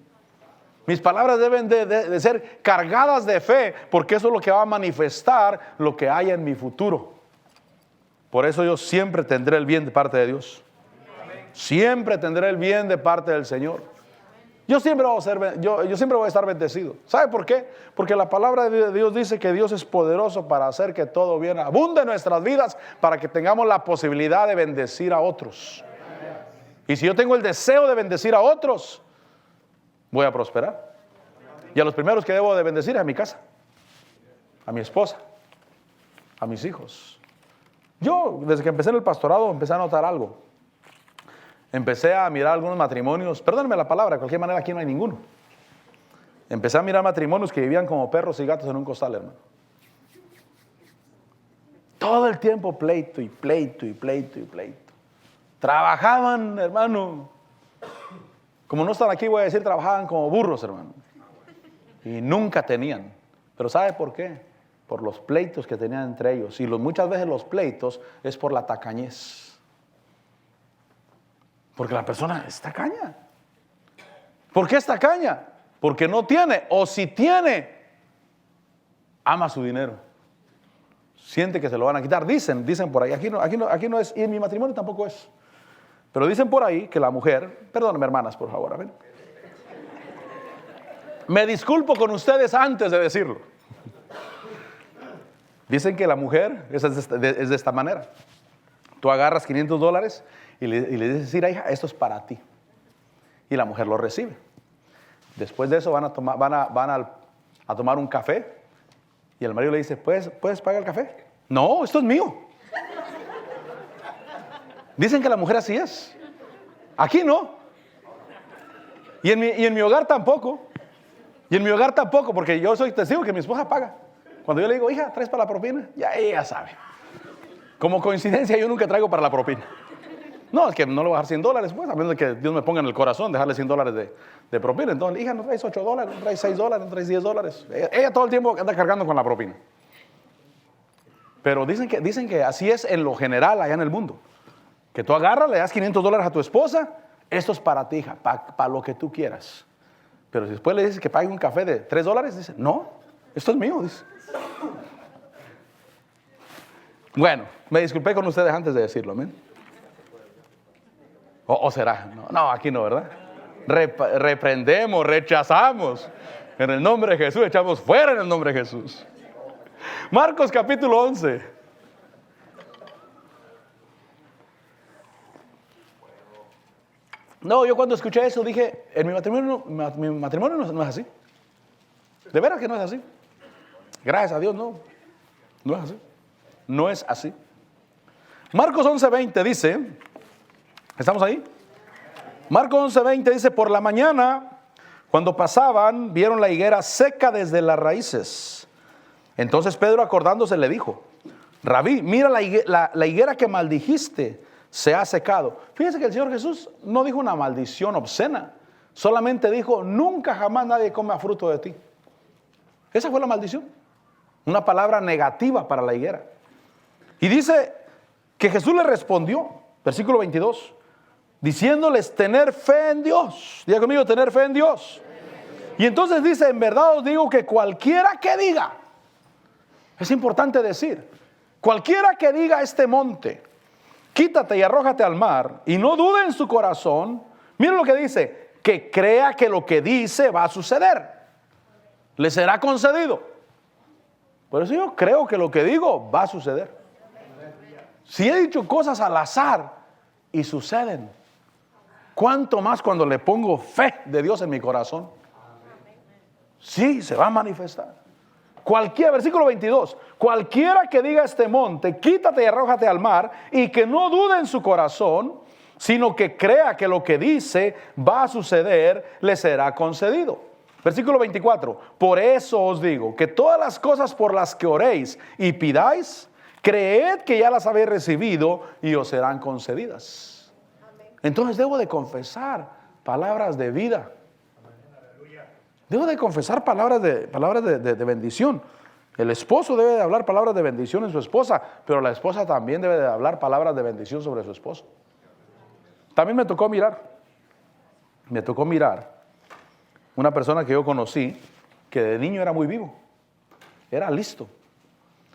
Mis palabras deben de ser cargadas de fe, porque eso es lo que va a manifestar lo que haya en mi futuro. Por eso yo siempre tendré el bien de parte de Dios. Siempre tendré el bien de parte del Señor. Yo siempre voy a estar bendecido. ¿Sabe por qué? Porque la palabra de Dios dice que Dios es poderoso para hacer que todo bien abunde en nuestras vidas, para que tengamos la posibilidad de bendecir a otros. Y si yo tengo el deseo de bendecir a otros, voy a prosperar. Y a los primeros que debo de bendecir es a mi casa, a mi esposa, a mis hijos. Yo, desde que empecé en el pastorado, empecé a notar algo. Empecé a mirar algunos matrimonios, perdónenme la palabra, de cualquier manera aquí no hay ninguno. Empecé a mirar matrimonios que vivían como perros y gatos en un costal, hermano. Todo el tiempo pleito y pleito y pleito y pleito. Trabajaban, hermano. Como no están aquí, voy a decir, trabajaban como burros, hermano. Y nunca tenían. Pero ¿sabe por qué? Por los pleitos que tenían entre ellos. Y muchas veces los pleitos es por la tacañez. Porque la persona es tacaña. ¿Por qué es tacaña? Porque no tiene, o si tiene, ama su dinero. Siente que se lo van a quitar. Dicen por ahí, aquí no es, y en mi matrimonio tampoco es. Pero dicen por ahí que la mujer, perdónenme hermanas, por favor, a ver. Me disculpo con ustedes antes de decirlo. Dicen que la mujer es de esta manera. Tú agarras $500 y le dices, mira hija, esto es para ti. Y la mujer lo recibe. Después de eso van a tomar un café. Y el marido le dice, ¿puedes pagar el café? No, esto es mío. Dicen que la mujer así es. Aquí no. Y en mi hogar tampoco. Y en mi hogar tampoco, porque yo soy testigo que mi esposa paga. Cuando yo le digo, hija, ¿traes para la propina? Ya ella sabe. Como coincidencia, yo nunca traigo para la propina. No, es que no le voy a dejar $100, pues, a menos de que Dios me ponga en el corazón dejarle $100 de propina. Entonces, hija, no traes $8, no traes $6, no traes $10. Ella todo el tiempo anda cargando con la propina. Pero dicen que así es en lo general allá en el mundo. Que tú agarras, le das $500 a tu esposa, esto es para ti, hija, para lo que tú quieras. Pero si después le dices que pague un café de $3, dice, no, esto es mío, dice. Bueno, me disculpé con ustedes antes de decirlo, amén. ¿O será? No, aquí no, ¿verdad? Reprendemos, rechazamos. En el nombre de Jesús, echamos fuera en el nombre de Jesús. Marcos capítulo 11. No, yo cuando escuché eso dije, en mi matrimonio no es así. De veras que no es así. Gracias a Dios, no es así. No es así. Marcos 11:20 dice, ¿estamos ahí? Marcos 11:20 dice, por la mañana, cuando pasaban, vieron la higuera seca desde las raíces. Entonces Pedro, acordándose, le dijo, Rabí, mira la higuera que maldijiste, se ha secado. Fíjense que el Señor Jesús no dijo una maldición obscena, solamente dijo, nunca jamás nadie coma fruto de ti. Esa fue la maldición, una palabra negativa para la higuera. Y dice que Jesús le respondió, versículo 22, diciéndoles tener fe en Dios. Diga conmigo, tener fe en Dios. Y entonces dice, en verdad os digo que cualquiera que diga, es importante decir, cualquiera que diga a este monte, quítate y arrójate al mar, y no dude en su corazón, miren lo que dice, que crea que lo que dice va a suceder, le será concedido. Por eso yo creo que lo que digo va a suceder. Si he dicho cosas al azar y suceden, ¿cuánto más cuando le pongo fe de Dios en mi corazón? Sí, se va a manifestar. Versículo 22, cualquiera que diga a este monte, quítate y arrójate al mar, y que no dude en su corazón, sino que crea que lo que dice va a suceder, le será concedido. Versículo 24, por eso os digo que todas las cosas por las que oréis y pidáis, creed que ya las habéis recibido y os serán concedidas. Entonces debo de confesar palabras de vida. Debo de confesar palabras de bendición. El esposo debe de hablar palabras de bendición en su esposa, pero la esposa también debe de hablar palabras de bendición sobre su esposo. También me tocó mirar una persona que yo conocí, que de niño era muy vivo, era listo,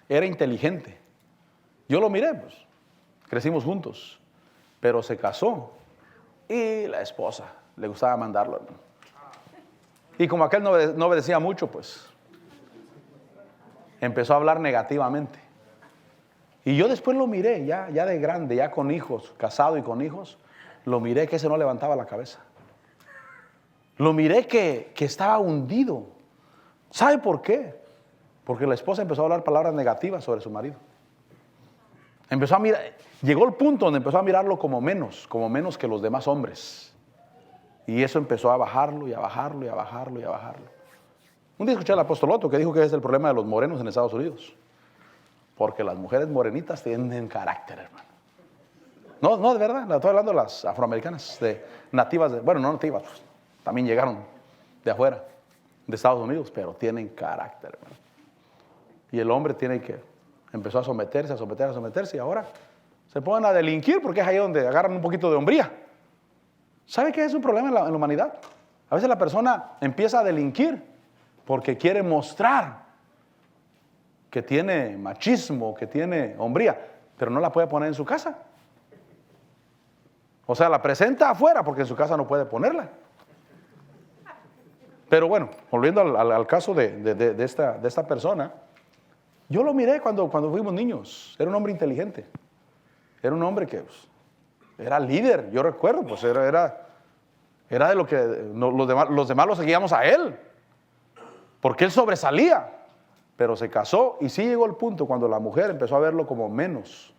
era inteligente. Yo lo miré, pues, crecimos juntos, pero se casó y la esposa le gustaba mandarlo, hermano. Y como aquel no obedecía mucho, pues empezó a hablar negativamente. Y yo después lo miré, ya de grande, ya con hijos, casado y con hijos, lo miré que ese no levantaba la cabeza. Lo miré que estaba hundido. ¿Sabe por qué? Porque la esposa empezó a hablar palabras negativas sobre su marido. Empezó a mirar, llegó el punto donde empezó a mirarlo como menos que los demás hombres. Y eso empezó a bajarlo y a bajarlo y a bajarlo y a bajarlo. Un día escuché al apóstol Otto que dijo que es el problema de los morenos en Estados Unidos. Porque las mujeres morenitas tienen carácter, hermano. No, de verdad, le estoy hablando de las afroamericanas, de nativas, bueno, no nativas, pues, también llegaron de afuera, de Estados Unidos, pero tienen carácter, hermano. Y el hombre empezó a someterse y ahora se ponen a delinquir porque es ahí donde agarran un poquito de hombría. ¿Sabe qué es un problema en la humanidad? A veces la persona empieza a delinquir porque quiere mostrar que tiene machismo, que tiene hombría, pero no la puede poner en su casa. O sea, la presenta afuera porque en su casa no puede ponerla. Pero bueno, volviendo al caso de esta persona, yo lo miré cuando fuimos niños. Era un hombre inteligente. Era un hombre que pues, era líder. Yo recuerdo, pues era de lo que los demás lo seguíamos a él. Porque él sobresalía. Pero se casó y sí llegó el punto cuando la mujer empezó a verlo como menos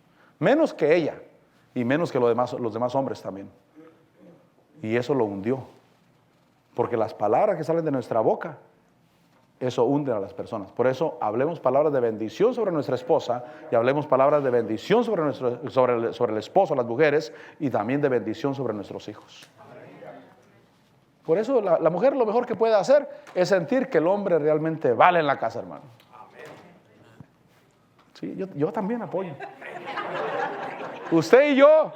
que ella y menos que los demás hombres también. Y eso lo hundió. Porque las palabras que salen de nuestra boca, eso hunde a las personas. Por eso hablemos palabras de bendición sobre nuestra esposa y hablemos palabras de bendición sobre el esposo, las mujeres, y también de bendición sobre nuestros hijos. Por eso la mujer lo mejor que puede hacer es sentir que el hombre realmente vale en la casa, hermano. Sí, yo también apoyo. Usted y yo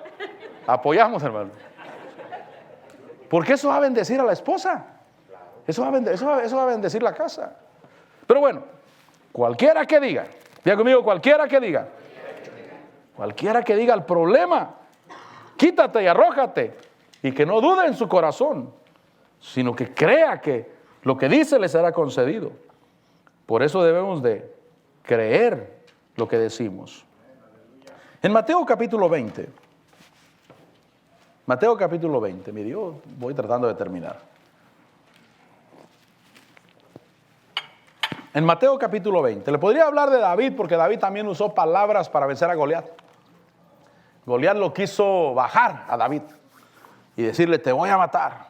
apoyamos, hermano. Porque eso va a bendecir a la esposa. Eso va a bendecir la casa. Pero bueno, cualquiera que diga el problema, quítate y arrójate, y que no dude en su corazón, sino que crea que lo que dice le será concedido. Por eso debemos de creer lo que decimos. En Mateo capítulo 20, mire, yo voy tratando de terminar. En Mateo capítulo 20, le podría hablar de David, porque David también usó palabras para vencer a Goliat. Goliat lo quiso bajar a David y decirle, te voy a matar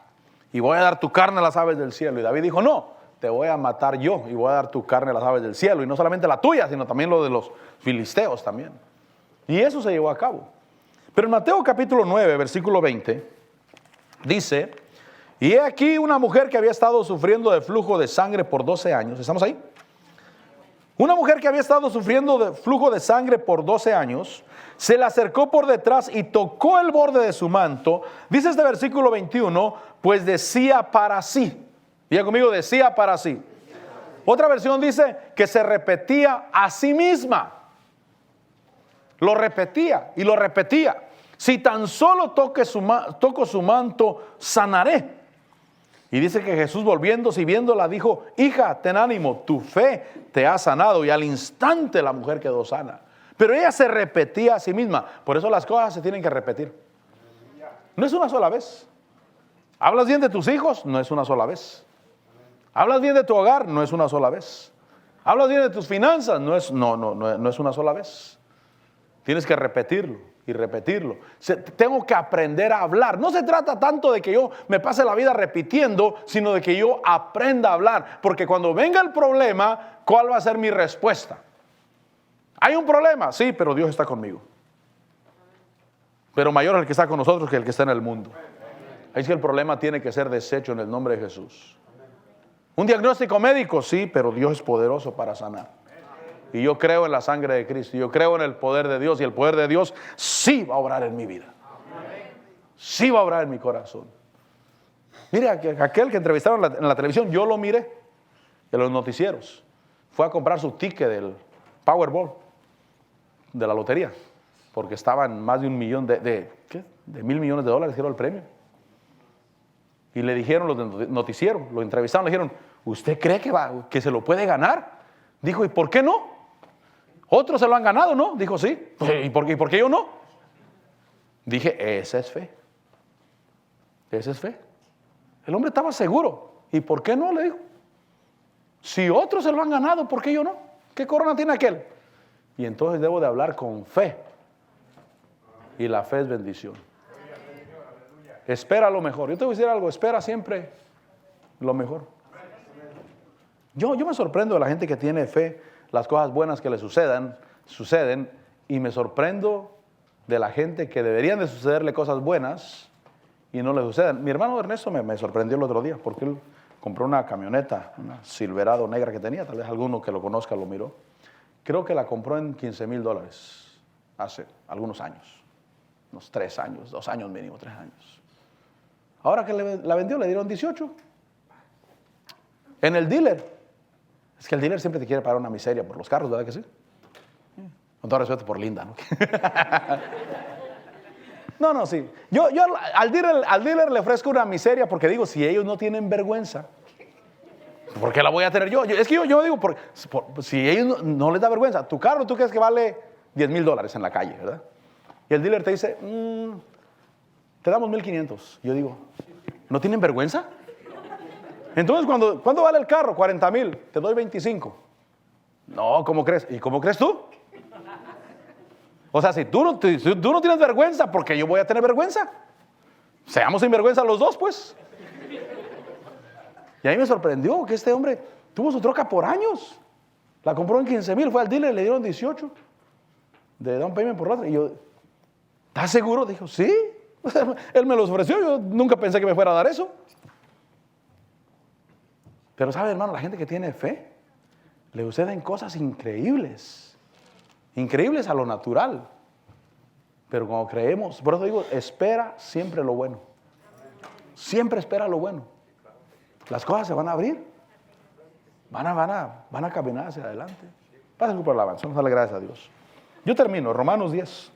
y voy a dar tu carne a las aves del cielo. Y David dijo, no, te voy a matar yo y voy a dar tu carne a las aves del cielo. Y no solamente la tuya, sino también lo de los filisteos también. Y eso se llevó a cabo. Pero en Mateo capítulo 9, versículo 20, dice, y he aquí una mujer que había estado sufriendo de flujo de sangre por 12 años. ¿Estamos ahí? Una mujer que había estado sufriendo de flujo de sangre por 12 años, se le acercó por detrás y tocó el borde de su manto. Dice este versículo 21, pues decía para sí. Diga conmigo, decía para sí. Otra versión dice que se repetía a sí misma. Lo repetía y lo repetía. Si tan solo toco su manto, sanaré. Y dice que Jesús, volviéndose y viéndola, dijo: hija, ten ánimo, tu fe te ha sanado. Y al instante la mujer quedó sana. Pero ella se repetía a sí misma. Por eso las cosas se tienen que repetir. No es una sola vez. ¿Hablas bien de tus hijos? No es una sola vez. ¿Hablas bien de tu hogar? No es una sola vez. ¿Hablas bien de tus finanzas? No es una sola vez. Tienes que repetirlo y repetirlo. Tengo que aprender a hablar. No se trata tanto de que yo me pase la vida repitiendo, sino de que yo aprenda a hablar. Porque cuando venga el problema, ¿cuál va a ser mi respuesta? ¿Hay un problema? Sí, pero Dios está conmigo. Pero mayor es el que está con nosotros que el que está en el mundo. Es que el problema tiene que ser deshecho en el nombre de Jesús. Un diagnóstico médico, sí, pero Dios es poderoso para sanar. Y yo creo en la sangre de Cristo. Yo creo en el poder de Dios. Y el poder de Dios sí va a obrar en mi vida. Sí va a obrar en mi corazón. Mire, aquel que entrevistaron en la televisión, yo lo miré en los noticieros. Fue a comprar su ticket del Powerball, de la lotería, porque estaban más de 1 millón de $1,000 millones, que era el premio. Y le dijeron los del noticiero, lo entrevistaron, le dijeron: ¿usted cree que se lo puede ganar? Dijo: ¿y por qué no? Otros se lo han ganado, ¿no? Dijo: sí. ¿Y por qué yo no? Dije: esa es fe. Esa es fe. El hombre estaba seguro. ¿Y por qué no? Le dijo. Si otros se lo han ganado, ¿por qué yo no? ¿Qué corona tiene aquel? Y entonces debo de hablar con fe. Y la fe es bendición. Espera lo mejor. Yo te voy a decir algo: espera siempre lo mejor. Yo me sorprendo de la gente que tiene fe, las cosas buenas que le suceden, y me sorprendo de la gente que deberían de sucederle cosas buenas y no le suceden. Mi hermano Ernesto me sorprendió el otro día porque él compró una camioneta, una Silverado negra que tenía. Tal vez alguno que lo conozca lo miró. Creo que la compró en $15,000 hace algunos años, unos 3 años, 2 años mínimo, 3 años. Ahora que la vendió, le dieron 18. En el dealer. Es que el dealer siempre te quiere pagar una miseria por los carros, ¿verdad que sí? Con todo respeto por Linda, ¿no? No, sí. Yo al dealer le ofrezco una miseria porque digo: si ellos no tienen vergüenza, ¿por qué la voy a tener yo? Es que yo digo, si ellos no les da vergüenza, tu carro tú crees que vale $10,000 en la calle, ¿verdad? Y el dealer te dice: te damos 1,500. Yo digo: ¿no tienen vergüenza? Entonces, ¿cuándo vale el carro? 40,000. Te doy 25. No, ¿cómo crees? ¿Y cómo crees tú? O sea, si tú no tienes vergüenza, ¿por qué yo voy a tener vergüenza? Seamos sinvergüenza los dos, pues. Y a mí me sorprendió que este hombre tuvo su troca por años. La compró en 15,000, fue al dealer, le dieron 18 de down payment por la otra. Y yo: ¿estás seguro? Dijo: sí. Él me los ofreció, yo nunca pensé que me fuera a dar eso. Pero sabe, hermano, la gente que tiene fe, le suceden cosas increíbles. Increíbles a lo natural. Pero cuando creemos, por eso digo, espera siempre lo bueno. Siempre espera lo bueno. Las cosas se van a abrir. Van a caminar hacia adelante. Pásenlo por la alabanza, vamos a darle gracias a Dios. Yo termino, Romanos 10.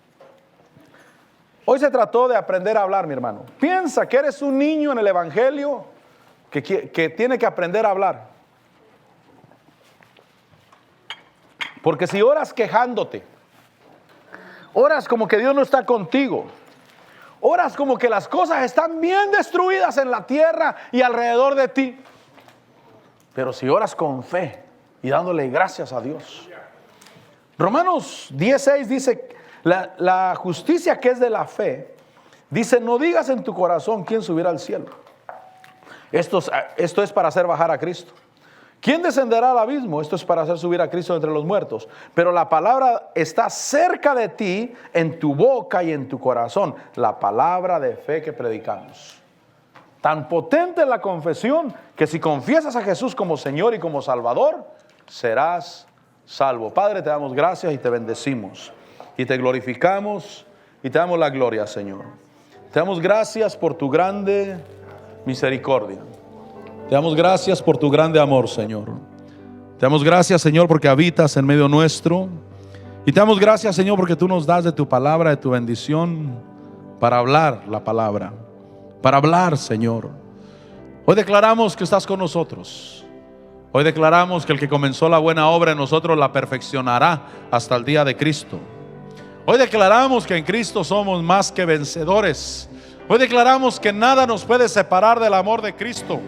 Hoy se trató de aprender a hablar, mi hermano. Piensa que eres un niño en el Evangelio que tiene que aprender a hablar. Porque si oras quejándote, oras como que Dios no está contigo, oras como que las cosas están bien destruidas en la tierra y alrededor de ti, pero si oras con fe y dándole gracias a Dios. Romanos 10:6 dice: la justicia que es de la fe, dice: no digas en tu corazón quién subirá al cielo. Esto es para hacer bajar a Cristo. ¿Quién descenderá al abismo? Esto es para hacer subir a Cristo entre los muertos. Pero la palabra está cerca de ti, en tu boca y en tu corazón. La palabra de fe que predicamos. Tan potente es la confesión que si confiesas a Jesús como Señor y como Salvador, serás salvo. Padre, te damos gracias y te bendecimos y te glorificamos y te damos la gloria, Señor. Te damos gracias por tu grande misericordia. Te damos gracias por tu grande amor, Señor. Te damos gracias, Señor, porque habitas en medio nuestro. Y te damos gracias, Señor, porque tú nos das de tu palabra, de tu bendición, para hablar la palabra, para hablar, Señor. Hoy declaramos que estás con nosotros. Hoy declaramos que el que comenzó la buena obra en nosotros la perfeccionará hasta el día de Cristo. Hoy declaramos que en Cristo somos más que vencedores. Hoy declaramos que nada nos puede separar del amor de Cristo.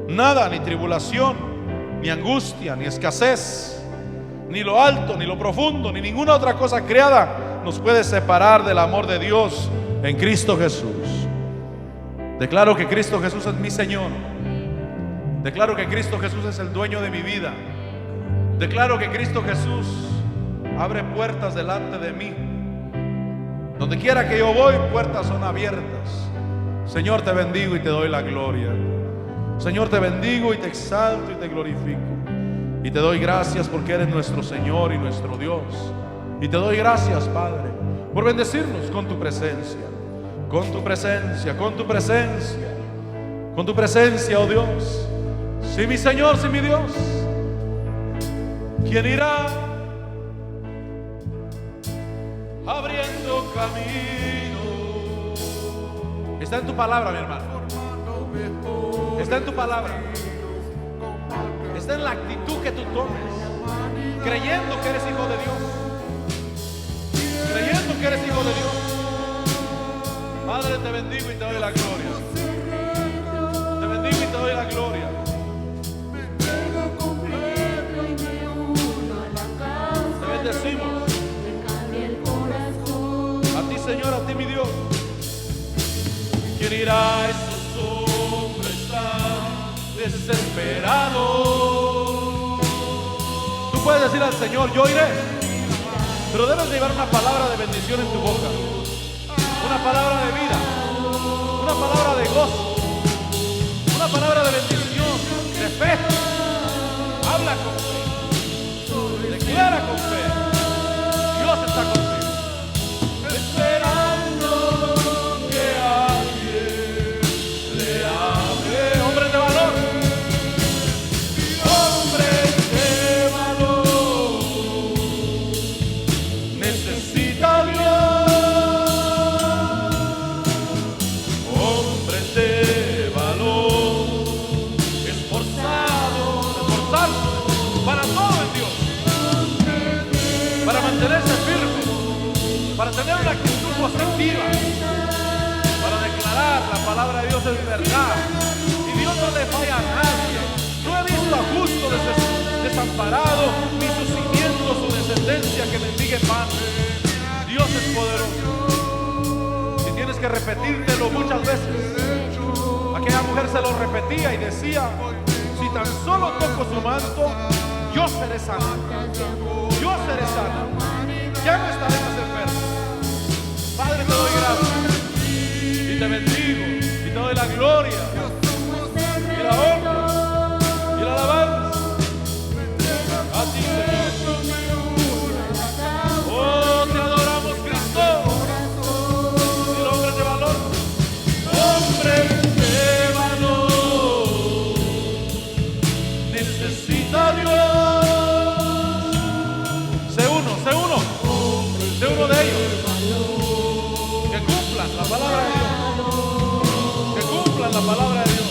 Nada, ni tribulación, ni angustia, ni escasez, ni lo alto, ni lo profundo, ni ninguna otra cosa creada nos puede separar del amor de Dios en Cristo Jesús. Declaro que Cristo Jesús es mi Señor. Declaro que Cristo Jesús es el dueño de mi vida. Declaro que Cristo Jesús abre puertas delante de mí. Donde quiera que yo voy, puertas son abiertas. Señor, te bendigo y te doy la gloria. Señor, te bendigo y te exalto y te glorifico. Y te doy gracias porque eres nuestro Señor y nuestro Dios. Y te doy gracias, Padre, por bendecirnos con tu presencia. Con tu presencia, con tu presencia, con tu presencia, oh Dios. Sí, mi Señor, sí, mi Dios. ¿Quién irá abriendo camino? Está en tu palabra, mi hermano. Está en tu palabra. Está en la actitud que tú tomes, creyendo que eres hijo de Dios, creyendo que eres hijo de Dios. Padre, te bendigo y te doy la gloria. Te bendigo y te doy la gloria. Te bendecimos. A ti, Señor, a ti, mi Dios. ¿Quién irá a esos hombres tan desesperados? Tú puedes decir al Señor, yo iré, pero debes llevar una palabra de bendición en tu boca. Una palabra de vida, una palabra de gozo, una palabra de bendición, de fe. Habla con fe, declara con fe. Dios está contigo, esperando que alguien le hable. Hombres de valor, hombres de valor, necesita Dios. Mantenerse firme, para tener una actitud positiva, para declarar la palabra de Dios es verdad y Dios no le falla a nadie. No he visto a justo desamparado, ni su simiente, su descendencia que mendigue pan. Dios es poderoso. Si tienes que repetírtelo muchas veces, aquella mujer se lo repetía y decía, si tan solo toco su manto, yo seré sana. Yo seré sana. Ya no estaré más enfermo. Padre, te doy gracias y te bendigo y te doy la gloria y la honra y la alabanza a ti, Señor. Oh, te adoramos, Cristo. Y hombres de valor, hombres de valor, necesita Dios. Sé uno de ellos que cumplan la palabra de Dios, que cumplan la palabra de Dios.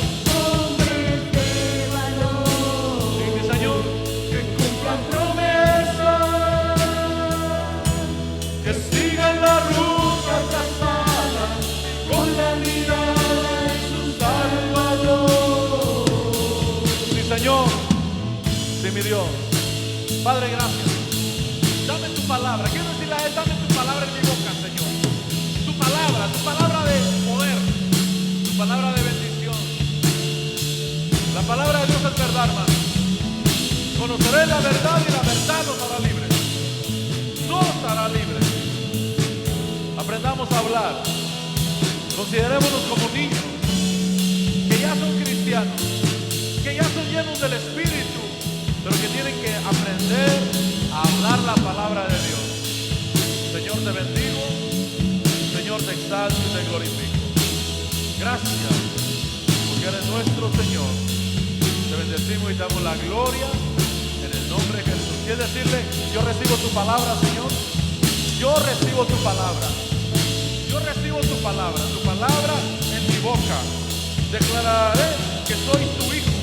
Sí, mi Señor, que cumplan promesas, que sigan la ruta trazada con la mirada de su Salvador. Sí, Señor, sí, mi Dios. Padre, gracias. Dame tu palabra. Quiero decirle a Él, dame tu palabra en mi boca, Señor. Tu palabra de poder, tu palabra de bendición. La palabra de Dios es verdad, hermano. Conoceré la verdad y la verdad nos hará libres. Nos hará libres. Aprendamos a hablar. Considerémonos como niños que ya son cristianos, que ya son llenos del Espíritu, pero que tienen que aprender a hablar la palabra de Dios. Señor, te bendigo. Señor, te exalto y te glorifico. Gracias, porque eres nuestro Señor. Te bendecimos y te damos la gloria en el nombre de Jesús. ¿Quieres decirle, yo recibo tu palabra, Señor? Yo recibo tu palabra. Yo recibo tu palabra en mi boca. Declararé que soy tu hijo.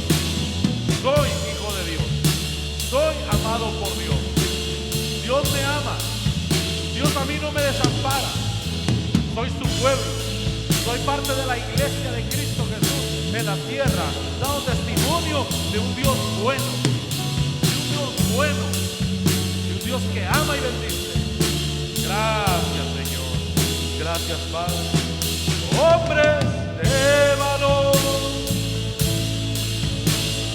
Soy hijo de Dios. Soy amado por Dios. Dios me ama. Dios a mí no me desampara. Soy su pueblo. Soy parte de la iglesia de Cristo Jesús en la tierra, dando testimonio de un Dios bueno. De un Dios bueno. De un Dios que ama y bendice. Gracias, Señor. Gracias, Padre. Hombres de valor,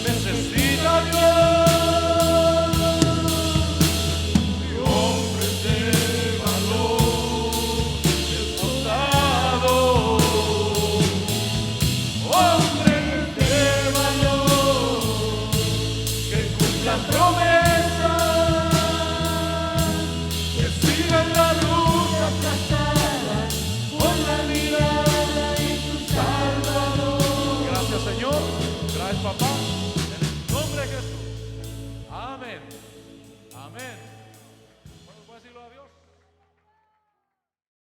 necesita Dios. Hombres de valor, esforzados. Hombres de valor, que cumplan promesas, que sigan la ruta trazada con la mirada y tu Salvador. Gracias, Señor. Gracias, papá. En el nombre de Jesús. Amén. Amén.